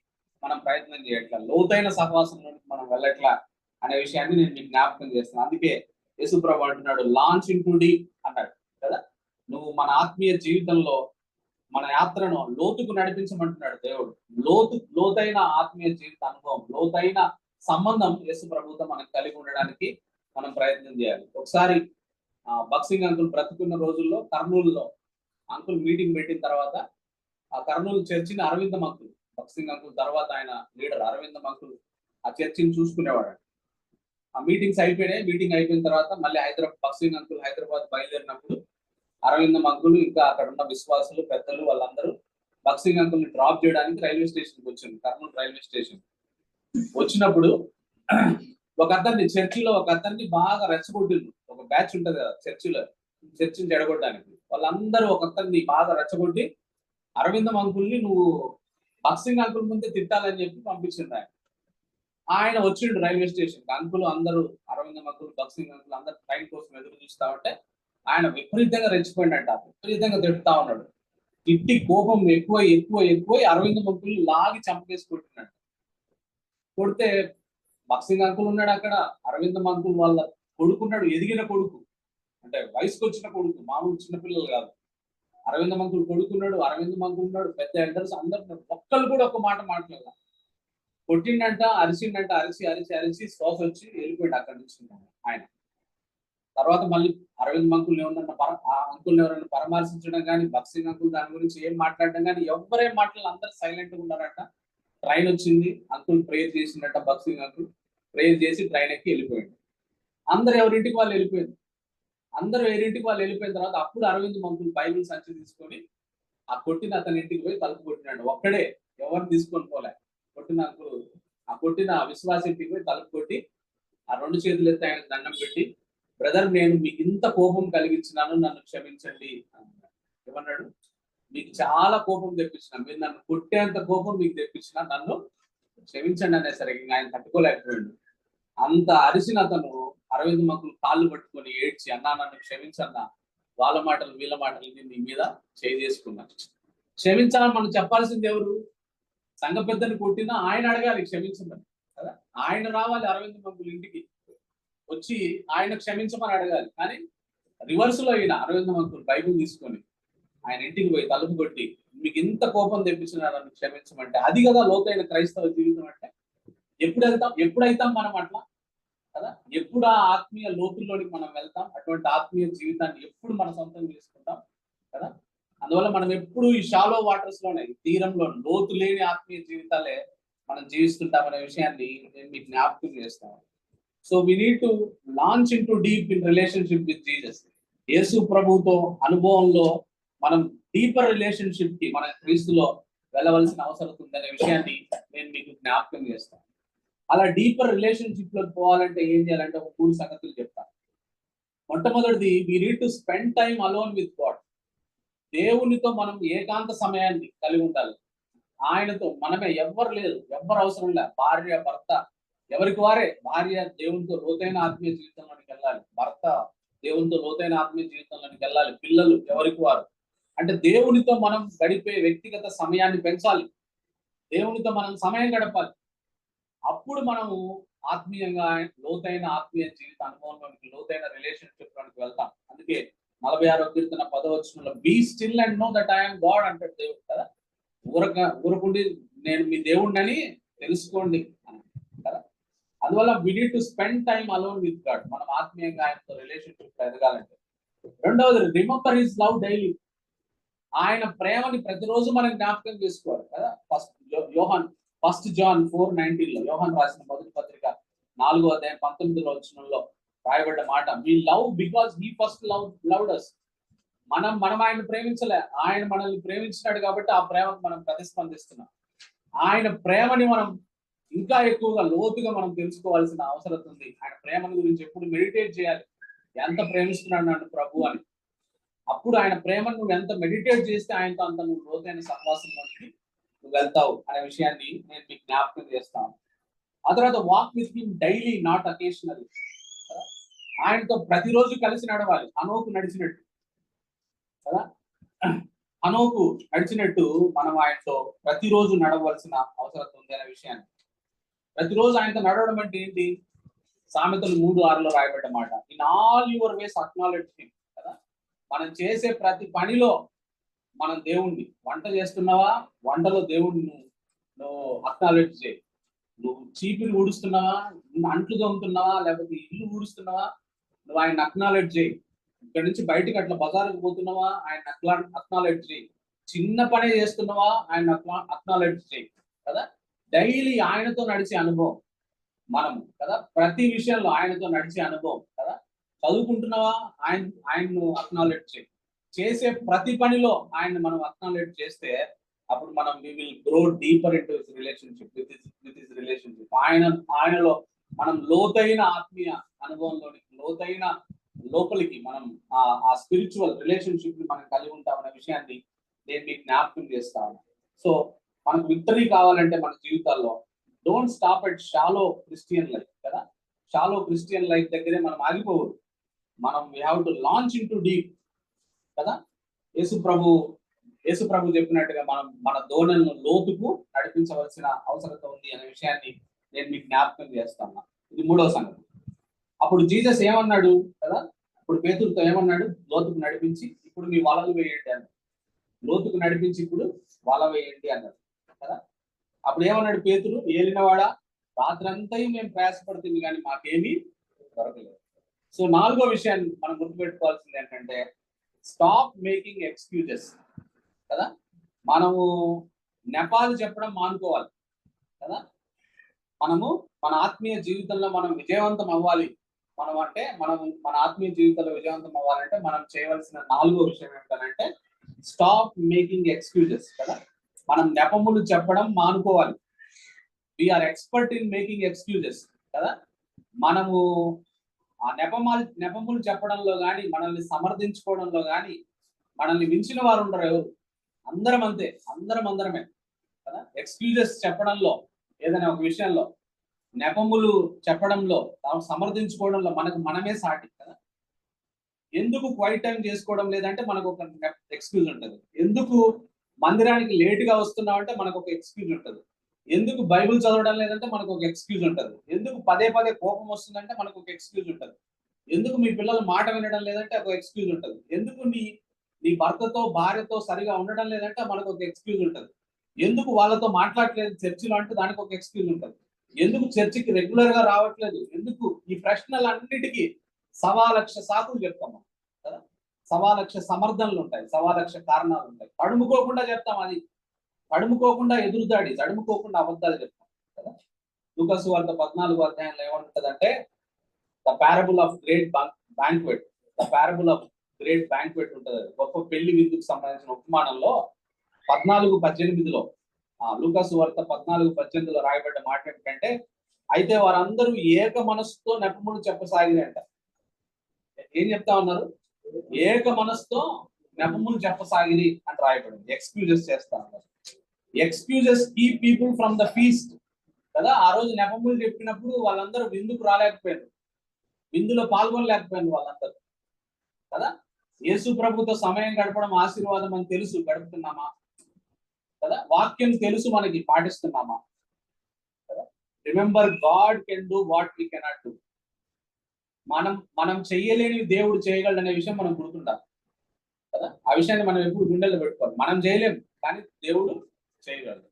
మనం ప్రయత్నం చేయట్లా, లోతైన సహవాసంలోనికి మనం వెళ్ళట్లా అనే విషయాన్ని నేను మీకు జ్ఞాపకం చేస్తున్నాను. అందుకే యేసుప్రభు అంటున్నాడు లాంచ్ ఇన్ టు డీప్ అన్నాడు కదా. నువ్వు మన ఆత్మీయ జీవితంలో మన యాత్రను లోతుకు నడిపించమంటున్నాడు దేవుడు. లోతైన ఆత్మీయ జీవిత అనుభవం, లోతైన సంబంధం యేసు ప్రభుతో మనం కలిగి ఉండడానికి మనం ప్రయత్నం చేయాలి. ఒకసారి బక్సింగ్ అంకుల్ బ్రతుకున్న రోజుల్లో కర్నూలులో అంకుల్ మీటింగ్ పెట్టిన తర్వాత ఆ కర్నూలు చర్చిని అరవిందం అంకుల్, బక్సింగ్ అంకుల్ తర్వాత ఆయన లీడర్ అరవిందం అంకుల్ ఆ చర్చిని చూసుకునేవాడు. ఆ మీటింగ్స్ అయిపోయినాయి. మీటింగ్ అయిపోయిన తర్వాత మళ్ళీ బక్సింగ్ అంకుల్ హైదరాబాద్ బయలుదేరినప్పుడు అరవిందం అంకుల్ ఇంకా అక్కడ ఉన్న విశ్వాసులు పెద్దలు వాళ్ళందరూ బక్సింగ్ అంకుల్ ని డ్రాప్ చేయడానికి రైల్వే స్టేషన్కి వచ్చింది, కర్నూలు రైల్వే స్టేషన్. వచ్చినప్పుడు ఒక అతన్ని చర్చిలో ఒక అతన్ని బాగా రెచ్చగొట్టిండు. ఒక బ్యాచ్ ఉంటది కదా చర్చిలో, చర్చిని చెడగొట్టడానికి. వాళ్ళందరూ ఒక అతన్ని బాగా రెచ్చగొట్టి అరవిందం అంకుల్ని నువ్వు బక్సింగ్ అంకుల్ ముందే తిట్టాలని చెప్పి పంపించిండు. ఆయన వచ్చిండు రైల్వే స్టేషన్. అంకుల్ అందరూ అరవిందం అంకుల్, బక్సింగ్ అంకుల్ అందరు ట్రైన్ కోసం ఎదురు చూస్తా ఉంటే ఆయన విపరీతంగా రెచ్చిపోయిందంట, విపరీతంగా తిడుతా ఉన్నాడు. తిట్టి కోపం ఎక్కువ అరవిందం అంకుల్ లాగి చంపేసి కొట్టినాడు. కొడితే బక్సింగ్ అంకుల్ ఉన్నాడు అక్కడ, అరవిందం అంకుల్ వాళ్ళ కొడుకున్నాడు, ఎదిగిన కొడుకు, అంటే వయసుకు వచ్చిన కొడుకు, మామూలు చిన్నపిల్లలు కాదు. అరవిందం అంకుల్ కొడుకున్నాడు, అరవిందం అంకుల్ ఉన్నాడు, పెద్ద ఎల్డర్స్ అందరు, ఒక్కళ్ళు కూడా ఒక మాట మాట్లాడాల. కొట్టిండంట, అరిసిండంట, అరిసి శ్వాస వచ్చి వెళ్ళిపోయాడు అక్కడి నుంచి ఆయన. తర్వాత మళ్ళీ అరవింద్ అంకుల్ ఎవరన్నా పరామర్శించడం కానీ, బక్సింగ్ అంకుల్ దాని గురించి ఏం మాట్లాడడం కానీ ఎవరేం మాట్లాడాలి, అందరు సైలెంట్ గా ఉన్నారట. ట్రైన్ వచ్చింది, అంకుల్ ప్రేయర్ చేసిందట, బక్సింగ్ అంకుల్ ప్రేయర్ చేసి ట్రైన్ ఎక్కి వెళ్ళిపోయాడు. అందరు ఎవరింటికి వాళ్ళు వెళ్ళిపోయింది. అందరూ ఎవరింటికి వాళ్ళు వెళ్ళిపోయిన తర్వాత అప్పుడు అరవింద్ అంకుల్ బైబిల్ సంచి తీసుకొని ఆ కొట్టిన అతని ఇంటికి పోయి తలుపు కొట్టినాడు. ఒక్కడే, ఎవరు తీసుకొని పోలే. కొట్టిన అంకుల్ ఆ కొట్టిన విశ్వాస ఇంటికి పోయి తలుపు కొట్టి ఆ 2 చేతులు ఎత్తి ఆయన దండం పెట్టి, బ్రదర్ నేను మీకు ఇంత కోపం కలిగించినాను, నన్ను క్షమించండి అన్నాడు. ఏమన్నాడు? మీకు చాలా కోపం తెప్పించిన, మీరు నన్ను కొట్టేంత కోపం మీకు తెప్పించిన, నన్ను క్షమించండి అనేసరికి ఆయన తట్టుకోలేకపోయాడు. అంత అరిసిన అతను అరవింద్ అంకుల్ కాళ్ళు పట్టుకొని ఏడ్చి, అన్నా నన్ను క్షమించన్నా, వాళ్ళ మాటలు వీళ్ళ మాటలు నీ మీద చేసుకున్నా. క్షమించాలని మనం చెప్పాల్సింది ఎవరు? సంఘ పెద్దని కొట్టినా ఆయన అడగాలి క్షమించమని కదా. ఆయన రావాలి అరవింద్ అంకుల్ ఇంటికి వచ్చి ఆయన క్షమించమని అడగాలి. కానీ రివర్స్ లో అయిన అరవింద్ అంకుల్ బైబిల్ తీసుకొని ఆయన ఇంటికి పోయి తలుపు కొట్టి, మీకు ఇంత కోపం తెప్పించినారని క్షమించమంటే అది కదా లోతైన క్రైస్తవ జీవితం అంటే. ఎప్పుడైతాం మనం అట్లా కదా? ఎప్పుడు ఆ ఆత్మీయ లోతుల్లోనికి మనం వెళ్తాం? అటువంటి ఆత్మీయ జీవితాన్ని ఎప్పుడు మనం సొంతం చేసుకుంటాం కదా? అందువల్ల మనం ఎప్పుడు ఈ షాలో వాటర్స్ లోనే, తీరంలో లోతు లేని ఆత్మీయ జీవితాలే మనం జీవిస్తుంటాం అనే విషయాన్ని నేను మీకు జ్ఞాపకం చేస్తాను. So we need to launch in to deep in relationship with Jesus. యేసు ప్రభుతో అనుభవంలో మనం డీపర్ రిలేషన్షిప్ కి మన క్రీస్తులో వెళ్ళవలసిన అవసరం ఉందనే విషయాన్ని నేను మీకు జ్ఞాపకం చేస్తాను. అలా డీపర్ రిలేషన్షిప్ లోకి పోవాలంటే ఏం చేయాలంటే ఒక 3 సంగతులు చెప్తాను. మొట్టమొదటిది, we need to spend time alone with God. దేవునితో మనం ఏకాంత సమయాన్ని కలిగి ఉండాలి. ఆయనతో మనమే, ఎవ్వరు లేదు, ఎవ్వరు అవసరం లే. భార్య భర్త ఎవరికి వారే, భార్య దేవునితో లోతైన ఆత్మీయ జీవితంలోకి వెళ్ళాలి, భర్త దేవునితో లోతైన ఆత్మీయ జీవితంలోకి వెళ్ళాలి. పిల్లలు ఎవరికి వారు అంటే దేవునితో మనం గడిపే వ్యక్తిగత సమయాన్ని పెంచాలి. దేవునితో మనం సమయం గడపాలి. అప్పుడు మనము ఆత్మీయంగా లోతైన ఆత్మీయ జీవిత అనుభవంలోనికి, లోతైన రిలేషన్షిప్ లోనికి వెళ్తాం. అందుకే 46వ కీర్తన 10వ వచనంలో be still and know that I am God అంటాడు దేవుడు కదా. ఊరకుండి నేను మీ దేవుడిని తెలుసుకోండి అని కదా. అందువల్ల we need to spend time alone with God. మనం ఆత్మీయంగా ఆయనతో రిలేషన్షిప్ ఎదగాలంటే. రెండవది, రిమెంబర్ హిస్ లవ్ డైలీ. ఆయన ప్రేమని ప్రతిరోజు మనం జ్ఞాపకం చేసుకోవాలి కదా. ఫస్ట్ జాన్ 4:19 యోహాన్ రాసిన మొదటి పత్రిక 4వ అధ్యాయం 19వ వచనంలో రాయబడ్డ మాట, we love because he first loved us. మనం ఆయన ప్రేమించలే, ఆయన మనల్ని ప్రేమించినాడు కాబట్టి ఆ ప్రేమకు మనం ప్రతిస్పందిస్తున్నాం. ఆయన ప్రేమని మనం ఇంకా ఎక్కువగా లోతుగా మనం తెలుసుకోవాల్సిన అవసరం ఉంది. ఆయన ప్రేమను గురించి ఎప్పుడు మెడిటేట్ చేయాలి. ఎంత ప్రేమిస్తున్నాడు నన్ను ప్రభు అని. అప్పుడు ఆయన ప్రేమను నువ్వు ఎంత మెడిటేట్ చేస్తే ఆయనతో అంత నువ్వు లోతైన సహవాసంలోనికి నువ్వు వెళ్తావు అనే విషయాన్ని నేను మీకు జ్ఞాపకం చేస్తాను. ఆ తర్వాత walk with him daily, not occasionally. ఆయనతో ప్రతిరోజు కలిసి నడవాలి. హనోకు నడిచినట్టు కదా. హనోకు నడిచినట్టు మనం ఆయనతో ప్రతిరోజు నడవలసిన అవసరం ఉంది అనే విషయాన్ని. ప్రతిరోజు ఆయనతో నడవడం అంటే ఏంటి? సామెతలు 3:6 రాయబడ్డ మాట, in all your ways acknowledge him కదా. మనం చేసే ప్రతి పనిలో మనం దేవుణ్ణి, వంట చేస్తున్నావా, వంటలో దేవుణ్ణి నువ్వు అక్నాలెడ్జ్ చేయి. నువ్వు చీపిని ఊడుస్తున్నావా, అంట్లు తోముతున్నావా, లేకపోతే ఇల్లు ఊడుస్తున్నావా, నువ్వు ఆయన అక్నాలెడ్జ్ చేయి. ఇక్కడ నుంచి బయటకు అట్లా బజారుకు పోతున్నావా, ఆయన అక్నాలెడ్జ్ చేయి. చిన్న పని చేస్తున్నావా, ఆయన అక్నాలెడ్జ్ చేయి కదా. డైలీ ఆయనతో నడిచే అనుభవం మనము కదా. ప్రతి విషయంలో ఆయనతో నడిచే అనుభవం కదా. చదువుకుంటున్నావా, ఆయన్ను అక్నాలెడ్జ్ చేయి. చేసే ప్రతి పనిలో ఆయన మనం అక్నాలెడ్జ్ చేస్తే అప్పుడు మనం we will grow deeper into his relationship with his relationship. ఆయనలో మనం లోతైన ఆత్మీయ అనుభవంలోనికి, లోతైన లోపలికి మనం ఆ స్పిరిచువల్ రిలేషన్షిప్ ని మనం కలిగి ఉంటామనే విషయాన్ని నేను మీకు జ్ఞాపకం చేస్తాను. సో మనకు విక్టరీ కావాలంటే మన జీవితాల్లో don't stop at shallow Christian life కదా. షాలో క్రిస్టియన్ లైఫ్ దగ్గరే మనం ఆగిపోవద్దు. మనం we have to launch in to deep కదా. యేసు ప్రభు చెప్పినట్టుగా మనం మన ధోరణులను లోతుకు నడిపించవలసిన అవసరం ఉంది అనే విషయాన్ని నేను మీకు జ్ఞాపకం చేస్తాను. ఇది 3వ సంగతి. అప్పుడు జీసస్ ఏమన్నాడు కదా, ఇప్పుడు పేతురుతో ఏమన్నాడు? లోతుకు నడిపించి ఇప్పుడు మీ వలలు వేయండి అన్నాడు. లోతుకు నడిపించి ఇప్పుడు వల వేయండి అన్నాడు కదా. అప్పుడు ఏమన్నాడు పేతురు? ఏలినవాడా, రాత్రంతా మేము ప్రయాసపడుతుంది కానీ మాకేమీ దొరకలేదు. సో 4వ విషయాన్ని మనం గుర్తుపెట్టుకోవాల్సింది ఏంటంటే స్టాప్ మేకింగ్ ఎక్స్క్యూజెస్ కదా. మనము నెపాలు చెప్పడం మానుకోవాలి కదా. మనము మన ఆత్మీయ జీవితంలో మనం విజయవంతం అవ్వాలి. మన ఆత్మీయ జీవితంలో విజయవంతం అవ్వాలంటే మనం చేయవలసిన 4వ విషయం ఏంటంటే స్టాప్ మేకింగ్ ఎక్స్క్యూజెస్ కదా. మనం నెపములు చెప్పడం మానుకోవాలి. We are expert in making excuses కదా. మనము ఆ నెపములు చెప్పడంలో కానీ, మనల్ని సమర్థించుకోవడంలో కానీ మనల్ని మించిన వారు ఉండరు ఎవరు. అందరమే కదా. ఎక్స్క్యూజెస్ చెప్పడంలో, ఏదైనా ఒక విషయంలో నెపములు చెప్పడంలో, సమర్థించుకోవడంలో మనమే సాటి కదా. ఎందుకు క్వైట్ టైం చేసుకోవడం లేదంటే మనకు ఒక ఎక్స్క్యూజ్ ఉంటుంది. ఎందుకు మందిరానికి లేటుగా వస్తున్నావు అంటే మనకు ఒక ఎక్స్క్యూజ్ ఉంటుంది. ఎందుకు బైబిల్ చదవడం లేదంటే మనకు ఒక ఎక్స్క్యూజ్ ఉంటుంది. ఎందుకు పదే కోపం వస్తుందంటే మనకు ఒక ఎక్స్క్యూజ్ ఉంటుంది. ఎందుకు మీ పిల్లలు మాట వినడం లేదంటే ఒక ఎక్స్క్యూజ్ ఉంటుంది. ఎందుకు నీ భర్తతో భార్యతో సరిగా ఉండడం లేదంటే మనకు ఒక ఎక్స్క్యూజ్ ఉంటుంది. ఎందుకు వాళ్ళతో మాట్లాడలేదు చర్చిలో అంటే దానికి ఒక ఎక్స్క్యూజ్ ఉంటుంది. ఎందుకు చర్చికి రెగ్యులర్ గా రావట్లేదు, ఎందుకు, ఈ ప్రశ్నలన్నిటికీ 1,00,000 సాకులు చెప్తాం కదా. 1,00,000 సమర్థనలు ఉంటాయి, 1,00,000 కారణాలు ఉంటాయి. తడుముకోకుండా చెప్తాం. అది తడుముకోకుండా ఎదురుదాడి, తడుముకోకుండా అబద్ధాలు చెప్తాం కదా. లూకా సువార్త 14వ అధ్యాయంలో ఏమంటుందంటే the parable of great banquet. The parable of great banquet ఉంటుంది. గొప్ప పెళ్లి విందుకు సంబంధించిన ఉపమానంలో 14:18 లూకా సువార్త 14:18 రాయబడ్డ మాట ఏంటంటే, అయితే వారందరూ ఏక మనస్సుతో నెపములు చెప్పసాగిరంట. ఏం చెప్తా ఉన్నారు? ఏక మనస్సుతో నెపములు చెప్పసాగిరి అని రాయబడింది. ఎక్స్క్యూజెస్ చేస్తా ఉన్నారు. Excuses keep people from the feast కదా. ఆ రోజు నెపములు చెప్పినప్పుడు వాళ్ళందరూ విందుకు రాలేకపోయారు, విందులో పాల్గొనలేకపోయారు వాళ్ళందరూ. కదా. యేసు ప్రభుతో సమయం గడపడం ఆశీర్వాదం అని తెలుసు, గడుపుతున్నామా కదా. వాక్యం తెలుసు, మనకి పాటిస్తున్నామా కదా. Remember, God can do what we cannot do. మనం చెయ్యలేని దేవుడు చేయగలడు అనే విషయం మనం గుర్తుండాలి కదా. ఆ విషయాన్ని మనం ఎప్పుడు గుండెల్లో పెట్టుకోవాలి. మనం చేయలేము, కానీ దేవుడు చేయగలడు.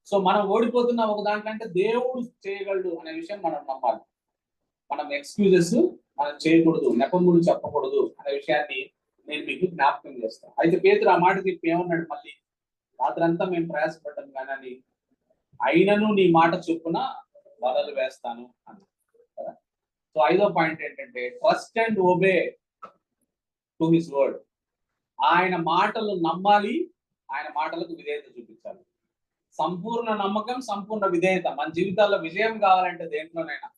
సో మనం ఓడిపోతున్న ఒక దాంట్లో దేవుడు చేయగలడు అనే విషయం మనం నమ్మాలి. మనం ఎక్స్క్యూజెస్ మనం చేయకూడదు, నెపములు చెప్పకూడదు అనే విషయాన్ని నేను మీకు జ్ఞాపకం చేస్తాను. అయితే పేతురు ఆ మాట చెప్పి ఏమన్నాడు, మళ్ళీ రాత్రంతా మేము ప్రయాసపడ్డాం కానీ అయినను నీ మాట చొప్పున వలలు వేస్తాను అని కదా. సో 5వ పాయింట్ ఏంటంటే trust and obey to his word. ఆయన మాటలు నమ్మాలి, ఆయన మాటలకు విధేయత చూపించాలి. సంపూర్ణ నమ్మకం, సంపూర్ణ విధేయత. మన జీవితాల్లో విజయం కావాలంటే దేంట్లోనైనా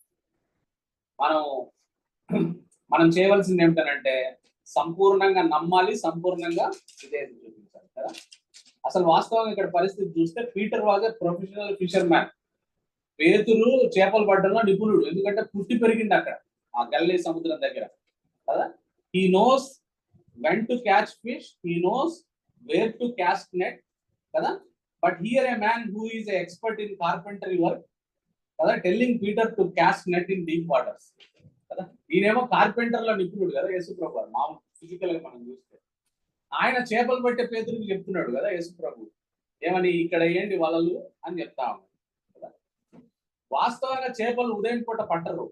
మనం చేయవలసింది ఏమిటనంటే సంపూర్ణంగా నమ్మాలి, సంపూర్ణంగా విధేయత చూపించాలి కదా. అసలు వాస్తవంగా ఇక్కడ పరిస్థితి చూస్తే Peter was a professional fissure man. పేతురు చేపలు పట్టడంలో నిపుణుడు, ఎందుకంటే పుట్టి పెరిగింది అక్కడ ఆ గలిలీ సముద్రం దగ్గర కదా. He knows when to catch fish, he knows where to cast net కదా. But here a man who is a expert in carpentry work కదా, telling Peter to cast net in deep waters కదా. ఈయనేమో carpenter లో నిపుణుడు కదా యేసుప్రభు, మామూలు physical గా మనం చూస్తే. ఆయన చేపలు పట్టే పేతురికి చెప్తున్నాడు కదా యేసుప్రభు, ఏమని ఇక్కడ ఏంటి వలలు అని చెప్తా ఉన్నాడు కదా. వాస్తవంగా చేపలు ఉదయం పూట పట్టరు,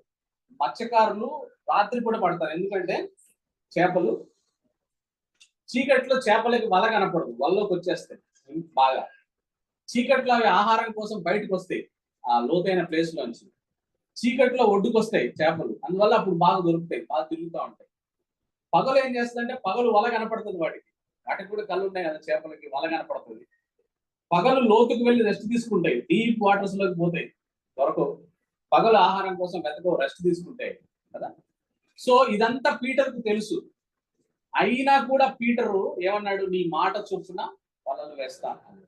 మత్స్యకారులు రాత్రి పూట పడతారు. ఎందుకంటే చేపలు చీకట్లో చేపలకి వల కనపడదు, వలలోకి వచ్చేస్తాయి బాగా. చీకట్లో అవి ఆహారం కోసం బయటకు వస్తాయి ఆ లోతైన ప్లేస్ లోంచి. చీకట్లో ఒడ్డుకు వస్తాయి చేపలు, అందువల్ల అప్పుడు బాగా దొరుకుతాయి, బాగా తిరుగుతూ ఉంటాయి. పగలు ఏం చేస్తుందంటే పగలు వల కనపడుతుంది వాటికి కూడా కళ్ళు ఉన్నాయి కదా చేపలకి, వల కనపడుతుంది. పగలు లోతుకు వెళ్ళి రెస్ట్ తీసుకుంటాయి, డీప్ వాటర్స్ లోకి పోతాయి, దొరకవు. పగలు ఆహారం కోసం వెతకవు, రెస్ట్ తీసుకుంటాయి కదా. సో ఇదంతా పీటర్కు తెలుసు. అయినా కూడా పీటరు ఏమన్నాడు, నీ మాట చొప్పున వలలు వేస్తా అన్నాడు.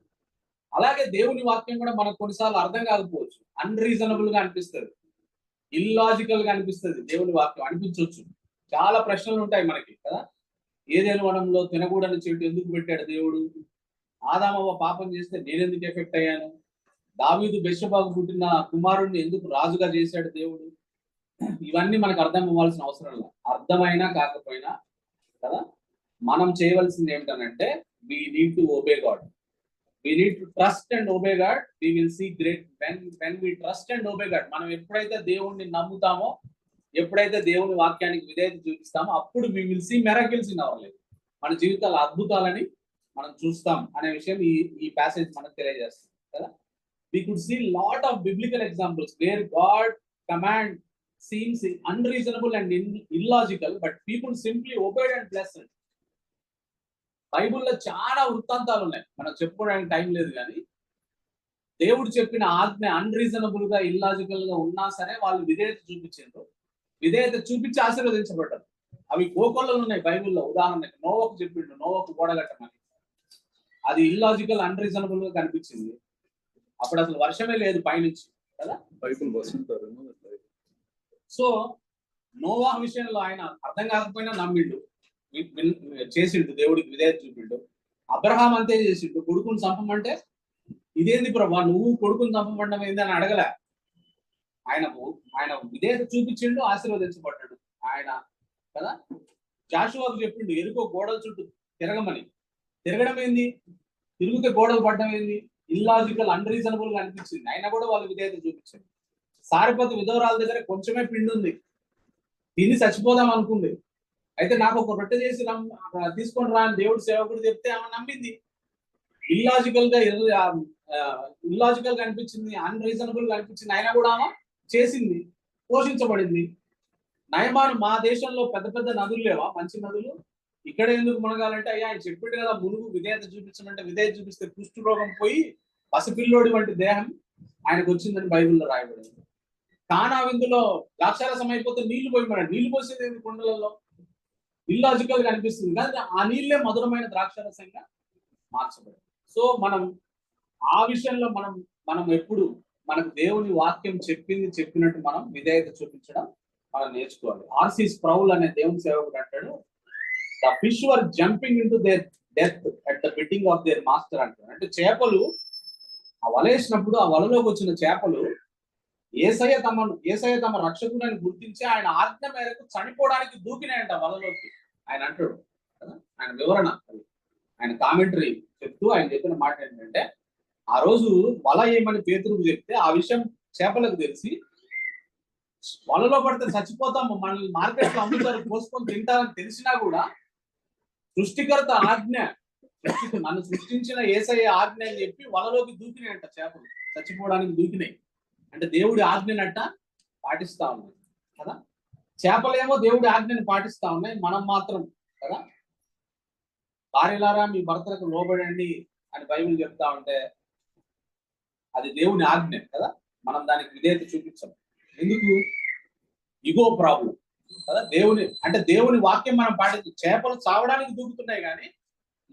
అలాగే దేవుని వాక్యం కూడా మనకు కొన్నిసార్లు అర్థం కాకపోవచ్చు, అన్రీజనబుల్ గా అనిపిస్తుంది, ఇల్లాజికల్ గా అనిపిస్తుంది. దేవుని వాక్యం అనిపించవచ్చు. చాలా ప్రశ్నలు ఉంటాయి మనకి కదా. ఏదైనా వనంలో తినకూడని చెట్టు ఎందుకు పెట్టాడు దేవుడు? ఆదామవ్వ పాపం చేస్తే నేనెందుకు ఎఫెక్ట్ అయ్యాను? దావీదు బెత్షెబాకు పుట్టిన కుమారుడిని ఎందుకు రాజుగా చేశాడు దేవుడు? ఇవన్నీ మనకు అర్థం అవ్వాల్సిన అవసరం లేదు. అర్థమైనా కాకపోయినా కదా, మనం చేయవలసింది ఏమిటనంటే we need to obey God. We need to trust and obey God. We will see great when we trust and obey God. మనం ఎప్పుడైతే దేవుణ్ణి నమ్ముతామో, ఎప్పుడైతే దేవుని వాక్యానికి విధేయత చూపిస్తామో, అప్పుడు we will see miracles in our life. మన జీవితాల అద్భుతాలని మనం చూస్తాం అనే విషయం ఈ ప్యాసేజ్ మనకు తెలియజేస్తుంది కదా. We could see lot of biblical examples where God command seems unreasonable and illogical, but people simply obeyed and blessed. బైబుల్లో చాలా వృత్తాంతాలు ఉన్నాయి, మనం చెప్పుకోవడానికి టైం లేదు. కానీ దేవుడు చెప్పిన ఆజ్ఞ అన్రీజనబుల్ గా, ఇల్లాజికల్ గా ఉన్నా సరే వాళ్ళు విధేయత చూపించారు, విధేయత చూపించి ఆశీర్వదించబడ్డారు. అవి కోకొల్లలు ఉన్నాయి బైబుల్లో. ఉదాహరణకి నోవకు చెప్పిండు, నోవకు గోడగట్టమని. అది ఇల్లాజికల్, అన్రీజనబుల్ గా కనిపించింది. అప్పుడు అసలు వర్షమే లేదు పైనుంచి కదా. సో నోవాహు విషయంలో ఆయన అర్థం కాకపోయినా నమ్మిండు, చేసిండు, దేవుడికి విధేయత చూపిండు. అబ్రహాం అంతే చేసిండు. కొడుకుని చంపమంటే ఇదేంది ప్రభా నువ్వు కొడుకుని చంపమండం ఏంది అని అడగలే. ఆయన విధేయత చూపించిండు, ఆశీర్వదించబడ్డాడు ఆయన కదా. జాషువాకు చెప్పిండు ఎరుకో గోడల చుట్టూ తిరగమని. తిరగడం ఏంది, తిరిగితే గోడలు పడ్డం ఏంది? ఇల్లాజికల్, అన్రీజనబుల్ గా అనిపించింది. అయినా కూడా వాళ్ళు విధేయత చూపించింది. సారిపతి విధవరాల దగ్గర కొంచెమే పిండి ఉంది, తిని చచ్చిపోదాం అనుకుంది. అయితే నాకు ఒక రొట్టె చేసి తీసుకొని రా అని దేవుడు సేవకుడు చెప్తే ఆమె నమ్మింది. ఇల్లాజికల్ గా అనిపించింది, అన్రీజనబుల్ గా అనిపించింది. అయినా కూడా ఆమె చేసింది, పోషించబడింది. నయమాను, మా దేశంలో పెద్ద పెద్ద నదులు లేవా, మంచి నదులు, ఇక్కడ ఎందుకు మునగాలంటే అయ్యా ఆయన చెప్పాడు కదా మునుగు విధేయత చూపించమంటే, విధేయత చూపిస్తే కుష్టు రోగం పోయి పసిపిల్లోడి వంటి దేహం ఆయనకు వచ్చిందని బైబిల్లో రాయబడింది. కానా విందులో ద్రాక్షారసం అయిపోతే నీళ్లు పోయమన్నాడు, నీళ్లు పోసేది ఏంది కుండలలో? ఇల్లాజికల్ గా అనిపిస్తుంది కానీ ఆ నీళ్లే మధురమైన ద్రాక్షారసంగా మార్చబడింది. సో మనం ఆ విషయంలో మనం ఎప్పుడు మనకు దేవుని వాక్యం చెప్పినట్టు మనం విధేయత చూపించడం మనం నేర్చుకోవాలి. ఆర్సి స్ప్రౌల్ అనే దేవుని సేవకుడు అంటాడు, the fish were jumping in to their death at the bidding of their master అంటారు. అంటే చేపలు ఆ వలేసినప్పుడు ఆ వలలోకి వచ్చిన చేపలు ఏసయ్య తమ రక్షకుడని గుర్తించి ఆయన ఆజ్ఞ మేరకు చనిపోవడానికి దూకినాయంట వలలోకి. ఆయన అంటాడు కదా, ఆయన వివరణ, ఆయన కామెంటరీ చెప్తూ ఆయన చెప్పిన మాట ఏంటంటే, ఆ రోజు వల ఏమని పేతురుకు చెప్తే ఆ విషయం చేపలకు తెలిసి, వలలో పడితే చచ్చిపోతాము, మనల్ని మార్కెట్ లో అమ్ముతారు, పోసుకొని తింటారని తెలిసినా కూడా సృష్టికర్త ఆజ్ఞ, నన్ను సృష్టించిన యేసయ్య ఆజ్ఞ అని చెప్పి వలలోకి దూకినాయంట చేపలు, చచ్చిపోవడానికి దూకినాయి. అంటే దేవుడి ఆజ్ఞనట్ట పాటిస్తా ఉన్నాయి కదా. చేపలేమో దేవుడి ఆజ్ఞని పాటిస్తా ఉన్నాయి, మనం మాత్రం కదా భార్యలారా మీ భర్తలకు లోబడండి అని బైబిల్ చెప్తా ఉంటే అది దేవుని ఆజ్ఞ కదా, మనం దానికి విధేయత చూపించాం. ఎందుకు? ఇగో ప్రాబ్లం కదా. దేవుని వాక్యం మనం చేపలు చావడానికి దూకుతున్నాయి కానీ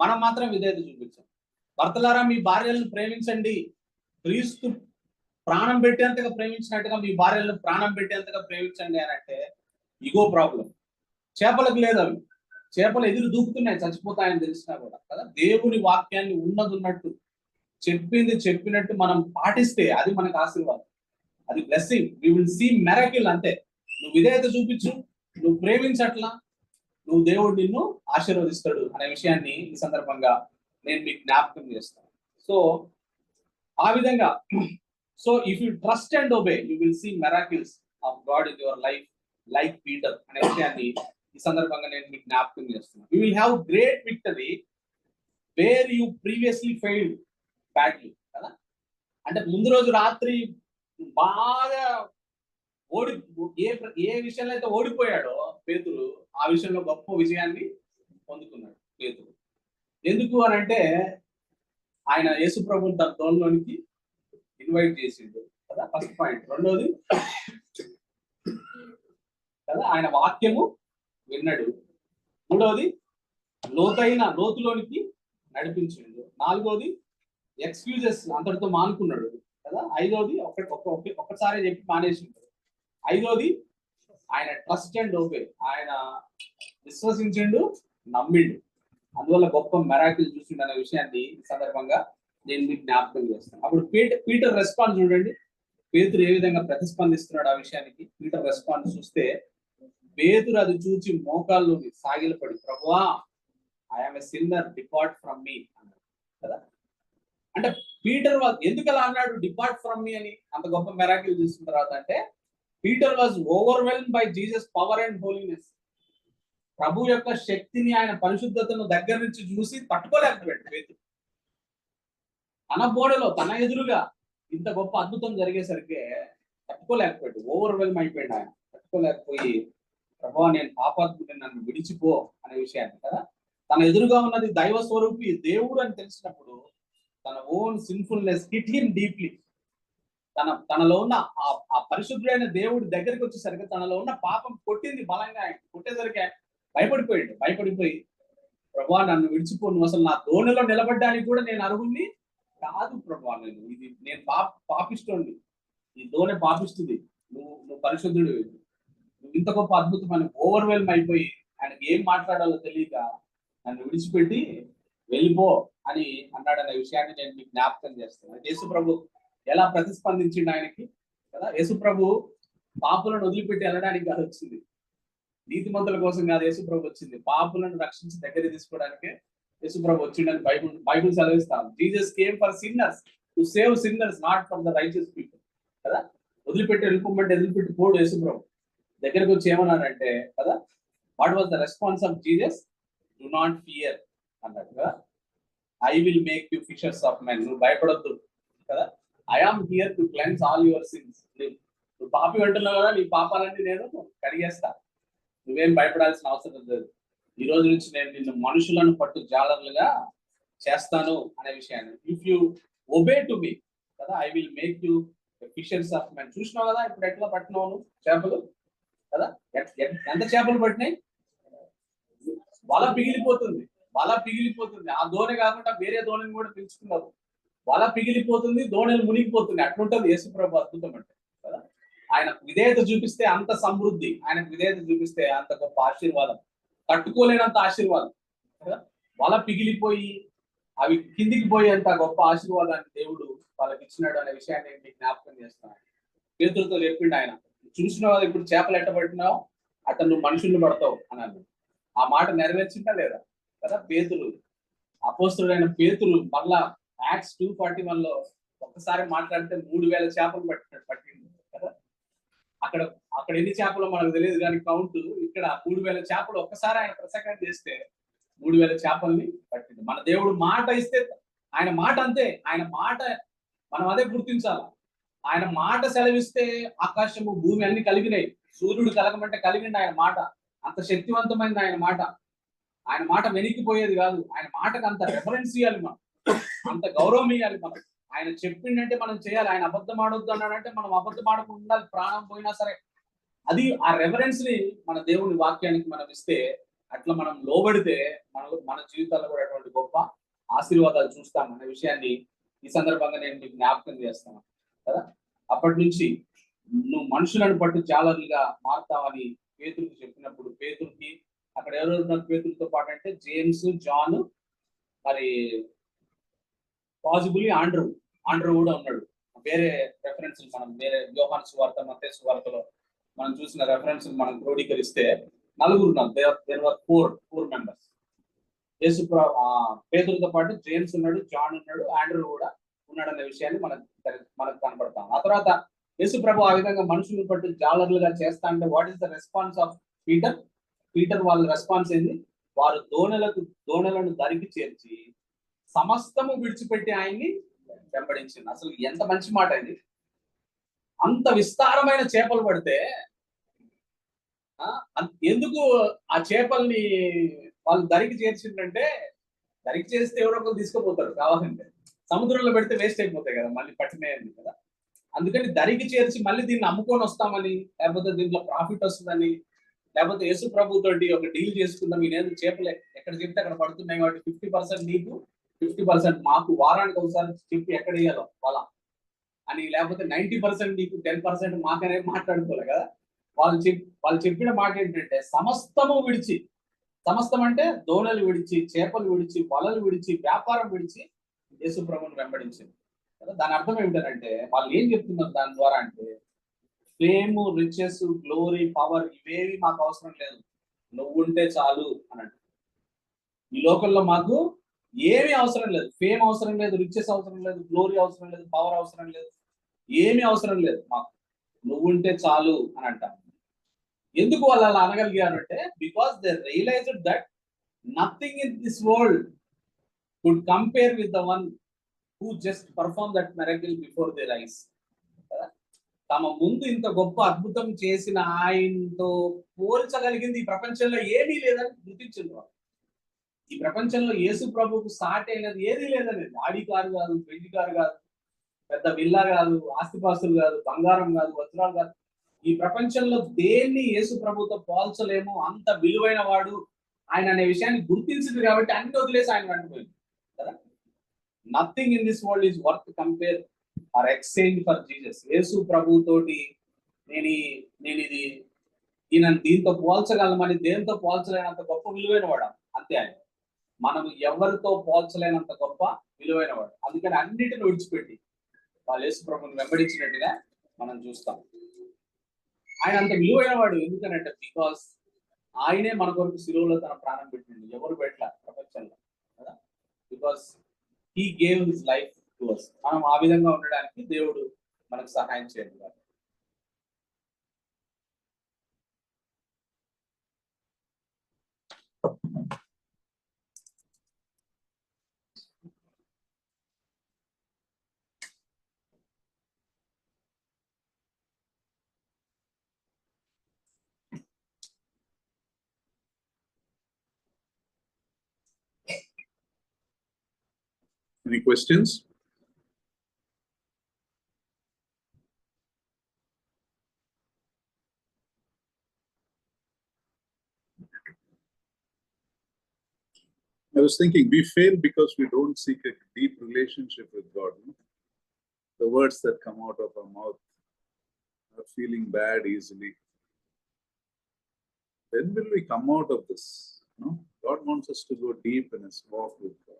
మనం మాత్రం విధేయత చూపించాం. భర్తలారా మీ భార్యలను ప్రేమించండి, క్రీస్తు ప్రాణం పెట్టేంతగా ప్రేమించినట్టుగా మీ భార్యలను ప్రాణం పెట్టేంతగా ప్రేమించండి అని అంటే ఇగో ప్రాబ్లం. చేపలకు లేదు, అవి చేపలు ఎదురు దూకుతున్నాయి చచ్చిపోతాయని తెలిసినా కూడా కదా. దేవుని వాక్యాన్ని ఉన్నట్టు చెప్పింది చెప్పినట్టు మనం పాటిస్తే అది మనకు ఆశీర్వాదం, అది blessing. We will see miracle. అంతే, నువ్వు విధేయత చూపించు, నువ్వు ప్రేమించట్లా, నువ్వు దేవుడు నిన్ను ఆశీర్వదిస్తాడు అనే విషయాన్ని ఈ సందర్భంగా నేను మీకు జ్ఞాపకం చేస్తాను. సో ఆ విధంగా, so if you trust and obey you will see miracles of God in your life like Peter అనే విషయాన్ని ఈ సందర్భంగా నేను మీకు జ్ఞాపకం చేస్తున్నాను. You will have great victory where you previously failed badly కదా. అంటే ముందు రోజు రాత్రి బాగా ఏ విషయంలో అయితే ఓడిపోయాడో పేతురు, ఆ విషయంలో గొప్ప విజయాన్ని పొందుకున్నాడు పేతురు. ఎందుకు అని అంటే ఆయన యేసు ప్రభువుని తన తోలులోనికి ఇన్వైట్ చేసిండు కదా, ఫస్ట్ పాయింట్. రెండోది కదా, ఆయన వాక్యము విన్నాడు. మూడవది లోతులోనికి నడిపించిండు. నాలుగోది ఎక్స్క్యూజెస్ అంతటితో మానుకున్నాడు కదా. ఐదోది ఒక్కసారి చెప్పి మానేసిండు. ఐదోది ఆయన ట్రస్ట్ అండ్ ఓబే, ఆయన విశ్వసించిండు, నమ్మిండు, అందువల్ల గొప్ప మెరాకిల్ చూసిండు అనే విషయాన్ని ఈ సందర్భంగా నేను మీకు జ్ఞాపకం చేస్తాను. అప్పుడు పీటర్ రెస్పాన్స్ చూడండి, పేతురు ఏ విధంగా ప్రతిస్పందిస్తున్నాడు ఆ విషయానికి. పీటర్ రెస్పాన్స్ చూస్తే, పేతురు అది చూచి మోకాల్లోని సాగిలపడి, ప్రభువా I'm a sinner, depart from మీ అన్నాడు కదా. అంటే పీటర్ ఎందుకు అలా అన్నాడు డిపార్ట్ ఫ్రమ్ మీ అని, అంత గొప్ప మెరాకిల్ చూసిన తర్వాత? అంటే Peter was overwhelmed by Jesus power and holiness. ప్రభు యొక్క శక్తిని, ఆయన పరిశుద్ధతను దగ్గర నుంచి చూసి తట్టుకోలేకపోయాడు పేతురు. తన బోడలో తన ఎదురుగా ఇంత గొప్ప అద్భుతం జరిగేసరికి తట్టుకోలేకపోయాడు, ఓవర్వెల్మ్ అయిపోయాడు ఆయన. తట్టుకోలేకపోయి, ప్రభువా నేను పాపాత్ముడిని, నన్ను విడిచిపో అనే విషయాన్ని కదా. తన ఎదురుగా ఉన్నది దైవ స్వరూపి దేవుడు అని తెలిసినప్పుడు తన own sinfulness hit him deeply. తనలో ఉన్న ఆ పరిశుద్ధుడైన దేవుడి దగ్గరికి వచ్చేసరికి తనలో ఉన్న పాపం కొట్టింది బలంగా. ఆయన కొట్టేసరికి భయపడిపోయి ప్రభువా నన్ను విడిచిపో, నువ్వు అసలు నా దోణిలో నిలబడ్డానికి కూడా నేను అర్హుణ్ణి కాదు ప్రభువా, నేను పాపిస్తోండి, ఈ దోణి పాపిస్తుంది, నువ్వు పరిశుద్ధుడు, నువ్వు ఇంత గొప్ప అద్భుతం అని ఓవర్వెల్మ్ అయిపోయి ఆయనకి ఏం మాట్లాడాలో తెలియక నన్ను విడిచిపెట్టి వెళ్ళిపో అని అన్నాడనే విషయాన్ని నేను మీకు జ్ఞాపకం చేస్తాను. యేసు ప్రభు ఎలా ప్రతిస్పందించిండు ఆయనకి కదా. యేసు ప్రభు పాపులను వదిలిపెట్టి వెళ్ళడానికి కాదు వచ్చింది, నీతిమంతుల కోసం కాదు యేసు ప్రభు వచ్చింది, పాపులను రక్షించి దగ్గర తీసుకోవడానికే యేసు ప్రభు వచ్చిండని బైబిల్ సెలవిస్తాం. Jesus came for sinners to save sinners, not for the righteous people కదా. వదిలిపెట్టి పోడు యేసు ప్రభు. దగ్గరకు వచ్చి ఏమన్నాడంటే కదా, what was the response of Jesus? Do not fear అన్నాడు కదా. I will make you fishers of men, నువ్వు భయపడొద్దు కదా. I am here to cleanse all your sins. నువ్వు పాపి అంటున్నావు కదా, నీ పాపాలన్నీ నేను కడిగేస్తా, నువ్వేం భయపడాల్సిన అవసరం లేదు. ఈ రోజు నుంచి నేను నిన్ను మనుషులను పట్టు జాలర్లుగా చేస్తాను అనే విషయాన్ని. If you obey to me కదా, I will make you fishers of men. చూసినావు కదా ఇప్పుడు ఎట్లా పట్టినావు చేపలు కదా, ఎంత చేపలు పట్టినాయి. వల పిగిలిపోతుంది. ఆ దోణి కాకుండా వేరే దోణిని కూడా పిలుచుకున్నారు. వల పిగిలిపోతుంది, దోణిలు మునిగిపోతుంది. అట్లుంటది యేసు ప్రభు అద్భుతం అంటే కదా. ఆయనకు విధేయత చూపిస్తే అంత సమృద్ధి, ఆయనకు విధేయత చూపిస్తే అంత గొప్ప ఆశీర్వాదం. తట్టుకోలేనంత ఆశీర్వాదం కదా. వల పిగిలిపోయి అవి కిందికి పోయేంత గొప్ప ఆశీర్వాదాన్ని దేవుడు వాళ్ళకి ఇచ్చినాడు అనే విషయాన్ని మీకు జ్ఞాపకం చేస్తున్నాను. పేతురుతో చెప్పిండు ఆయన, చూసిన వాళ్ళు ఇప్పుడు చేపలు ఎట్టబట్టినావు అట్లా నువ్వు మనుషుల్ని పడతావు అని అన్నాడు. ఆ మాట నెరవేర్చిందా లేదా కదా. పేతురు, అపోస్తుడైన పేతురు మళ్ళా యాక్ట్స్ 2:41 ఒక్కసారి మాట్లాడితే 3000 చేపలు పట్టిండు కదా. అక్కడ అక్కడ ఎన్ని చేపలు మనకు తెలియదు కానీ కౌంట్, ఇక్కడ 3000 చేపలు ఒక్కసారి ఆయన ప్రసంగం చేస్తే 3000 చేపల్ని పట్టిండు. మన దేవుడు మాట ఇస్తే ఆయన మాట అంతే. ఆయన మాట మనం అదే గుర్తించాలి. ఆయన మాట సెలవిస్తే ఆకాశము భూమి అన్ని కలిగినాయి. సూర్యుడు కలగమంటే కలిగింది ఆయన మాట. అంత శక్తివంతమైంది ఆయన మాట. ఆయన మాట వెనికిపోయేది కాదు. ఆయన మాటకు అంత రెఫరెన్స్ ఇవ్వాలి మనం, అంత గౌరవం ఇవ్వాలి మనం. ఆయన చెప్పిండంటే మనం చేయాలి. ఆయన అబద్ధం ఆడొద్దు అన్నాడంటే మనం అబద్ధం ఆడకుండా ఉండాలి, ప్రాణం పోయినా సరే. అది ఆ రెఫరెన్స్ ని మన దేవుని వాక్యానికి మనం ఇస్తే, అట్లా మనం లోబడితే మన జీవితాల్లో కూడా అటువంటి గొప్ప ఆశీర్వాదాలు చూస్తాం అనే విషయాన్ని ఈ సందర్భంగా నేను మీకు జ్ఞాపకం చేస్తాను కదా. అప్పటి నుంచి నువ్వు మనుషులను పట్టు జాలర్లుగా మారుతావని పేతురుకి చెప్పినప్పుడు, పేతురుకి అక్కడ ఎవరెవరు ఉన్నారు పేతురుతో పాటు అంటే జేమ్స్, జాన్, మరి పాసిబుల్లీ ఆండ్రూ కూడా ఉన్నాడు. వేరే రెఫరెన్స్ మనం వేరే యోహాను సువార్త, మత్తయి సువార్తలో మనం చూసిన రెఫరెన్స్ మనం క్రోడీకరిస్తే నలుగురు ఉన్నారు. There were four members. యేసు పేతురుతో పాటు జేమ్స్ ఉన్నాడు, జాన్ ఉన్నాడు, ఆండ్రూ కూడా ఉన్నాడు అనే విషయాన్ని మనకు కనపడతాం. ఆ తర్వాత యేసు ప్రభు ఆ విధంగా మనుషులను పట్టు జాలర్లుగా చేస్తా అంటే what is the response of Peter వాళ్ళ రెస్పాన్స్ ఏంది? వారు దోణలను దరికి చేర్చి సమస్తము విడిచిపెట్టి ఆయన్ని వెంబడించింది. అసలు ఎంత మంచి మాట ఇది. అంత విస్తారమైన చేపలు పడితే ఎందుకు ఆ చేపల్ని వాళ్ళు దరికి చేర్చిందంటే, దరికి చేస్తే ఎవరో ఒకరు తీసుకుపోతారు కావాలంటే. సముద్రంలో పెడితే వేస్ట్ అయిపోతాయి కదా, మళ్ళీ పట్టినాయండి కదా. అందుకని దరికి చేర్చి మళ్ళీ దీన్ని అమ్ముకొని వస్తామని, లేకపోతే దీంట్లో ప్రాఫిట్ వస్తుందని, లేకపోతే యేసు ప్రభు తోటి ఒక డీల్ చేసుకుందాం. ఈయన చేపలు ఎక్కడ చెప్తే అక్కడ పడుతున్నాయి కాబట్టి 50% నీకు 50% మాకు, వారానికి ఒకసారి చెప్పి ఎక్కడ వేయాలో వాళ్ళ అని, లేకపోతే 90% నీకు 10% మాకనే మాట్లాడుకోలే కదా. వాళ్ళు చెప్పిన మాట ఏంటంటే సమస్తము విడిచి, సమస్తం అంటే దోణలు విడిచి, చేపలు విడిచి, వలలు విడిచి, వ్యాపారం విడిచి యేసు ప్రభువుని వెంబడించింది కదా. దాని అర్థం ఏమిటంటే వాళ్ళు ఏం చెప్తున్నారు దాని ద్వారా అంటే, ఫేమ్, రిచెస్, గ్లోరీ, పవర్ ఇవేవి మాకు అవసరం లేదు, నువ్వు ఉంటే చాలు అని అంటే. ఈ లోకంలో మాకు ఏమీ అవసరం లేదు. ఫేమ్ అవసరం లేదు, రిచెస్ అవసరం లేదు, గ్లోరీ అవసరం లేదు, పవర్ అవసరం లేదు, ఏమీ అవసరం లేదు మాకు, నువ్వు ఉంటే చాలు అని అంటారు. ఎందుకు వాళ్ళు అలా అనగలిగారు అంటే, because they realised that nothing in this world could compare with the one who just perform that miracle before their eyes. తమ ముందు ఇంత గొప్ప అద్భుతం చేసిన ఆయనతో పోల్చగలిగింది ఈ ప్రపంచంలో ఏమీ లేదని గుర్తించింది వాళ్ళు. ఈ ప్రపంచంలో యేసు ప్రభువుకు సాటి అయినది ఏదీ లేదనేది. ఆడి కారు కాదు, బెంజ్ కారు కాదు, పెద్ద విల్లా కాదు, ఆస్తిపాస్తులు కాదు, బంగారం కాదు, వజ్రాలు కాదు. ఈ ప్రపంచంలో దేన్ని యేసు ప్రభుతో పోల్చలేము, అంత విలువైన వాడు ఆయన అనే విషయాన్ని గుర్తించింది కాబట్టి అన్ని వదిలేసి ఆయన వెంటపోయింది కదా. Nothing in this world is worth compare or exchange for Jesus. యేసు ప్రభుతోటి నేను ఇది ఈయన దీంతో పోల్చగలమని దేంతో పోల్చలేనంత గొప్ప విలువైన వాడు అంతే ఆయన. మనం ఎవరితో పోల్చలేనంత గొప్ప విలువైన వాడు. అందుకని అన్నిటిని విడిచిపెట్టి వాళ్ళు యేసు ప్రభుని వెంబడించినట్టుగా మనం చూస్తాం. ఆయన అంత విలువైన వాడు ఎందుకనంటే, బికాస్ ఆయనే మన కొరకు శిలువలో తన ప్రాణం పెట్టిండు, ఎవరు పెట్టలే ప్రపంచంలో కదా. Because he gave his life to us. మనం ఆ విధంగా ఉండడానికి దేవుడు మనకు సహాయం చేయండి. Any questions? I was thinking we fail because we don't seek a deep relationship with God. The words that come out of our mouth are feeling bad easily. When will we come out of this? No? God wants us to go deep in His walk with God.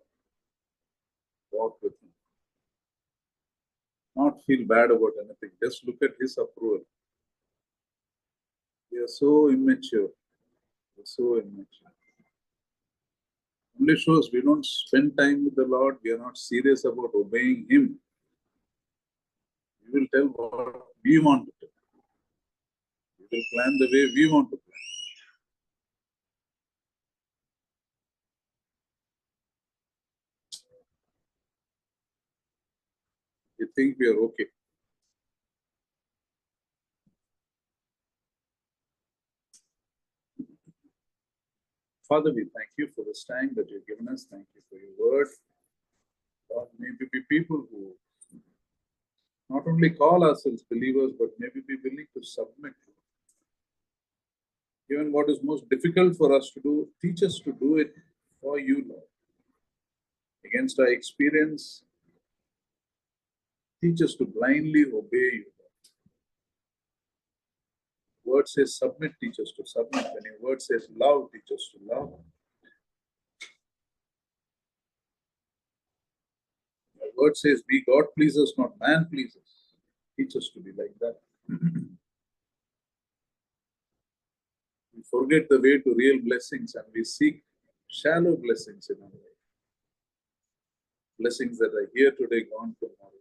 Walk with Him. Not feel bad about anything. Just look at His approval. We are so immature. We are so immature. Only shows we don't spend time with the Lord. We are not serious about obeying Him. We will tell what we want to do. We will plan the way we want to plan. We think we are okay. Father, we thank you for this time that you've given us. Thank you for your word. Lord, may we be people who not only call ourselves believers, but maybe be willing to submit. Even what is most difficult for us to do, teach us to do it for you, Lord. Against our experience, teach us to blindly obey you. Word says submit, teach us to submit. When your word says love, teach us to love. Your word says be God pleasers, not man pleasers. Teach us to be like that. We forget the way to real blessings and we seek shallow blessings in our life. Blessings that are here today, gone tomorrow.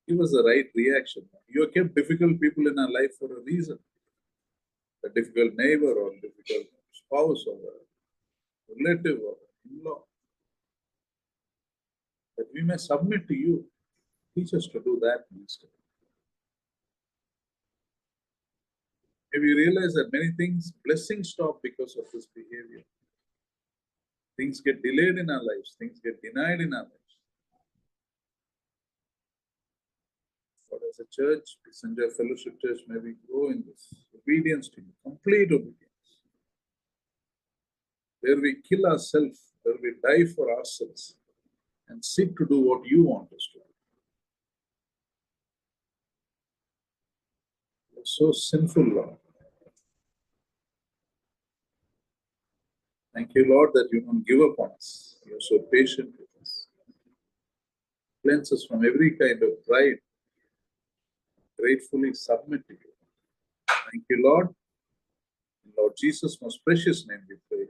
Give us the right reaction. You have kept difficult people in our life for a reason. A difficult neighbor or a difficult spouse or a relative or in-law. That we may submit to you. Teach us to do that instead. May we realize that many things, blessings stop because of this behavior. Things get delayed in our lives. Things get denied in our lives. But as a church, Messenger Fellowship Church, may we grow in this obedience to you, complete obedience. Where we kill ourselves, where we die for ourselves and seek to do what you want us to do. We are so sinful, Lord. Thank you, Lord, that you don't give up on us. You are so patient with us. Cleanse us from every kind of pride. Gratefully submit to you. Thank you, Lord. In Lord Jesus' most precious name we pray.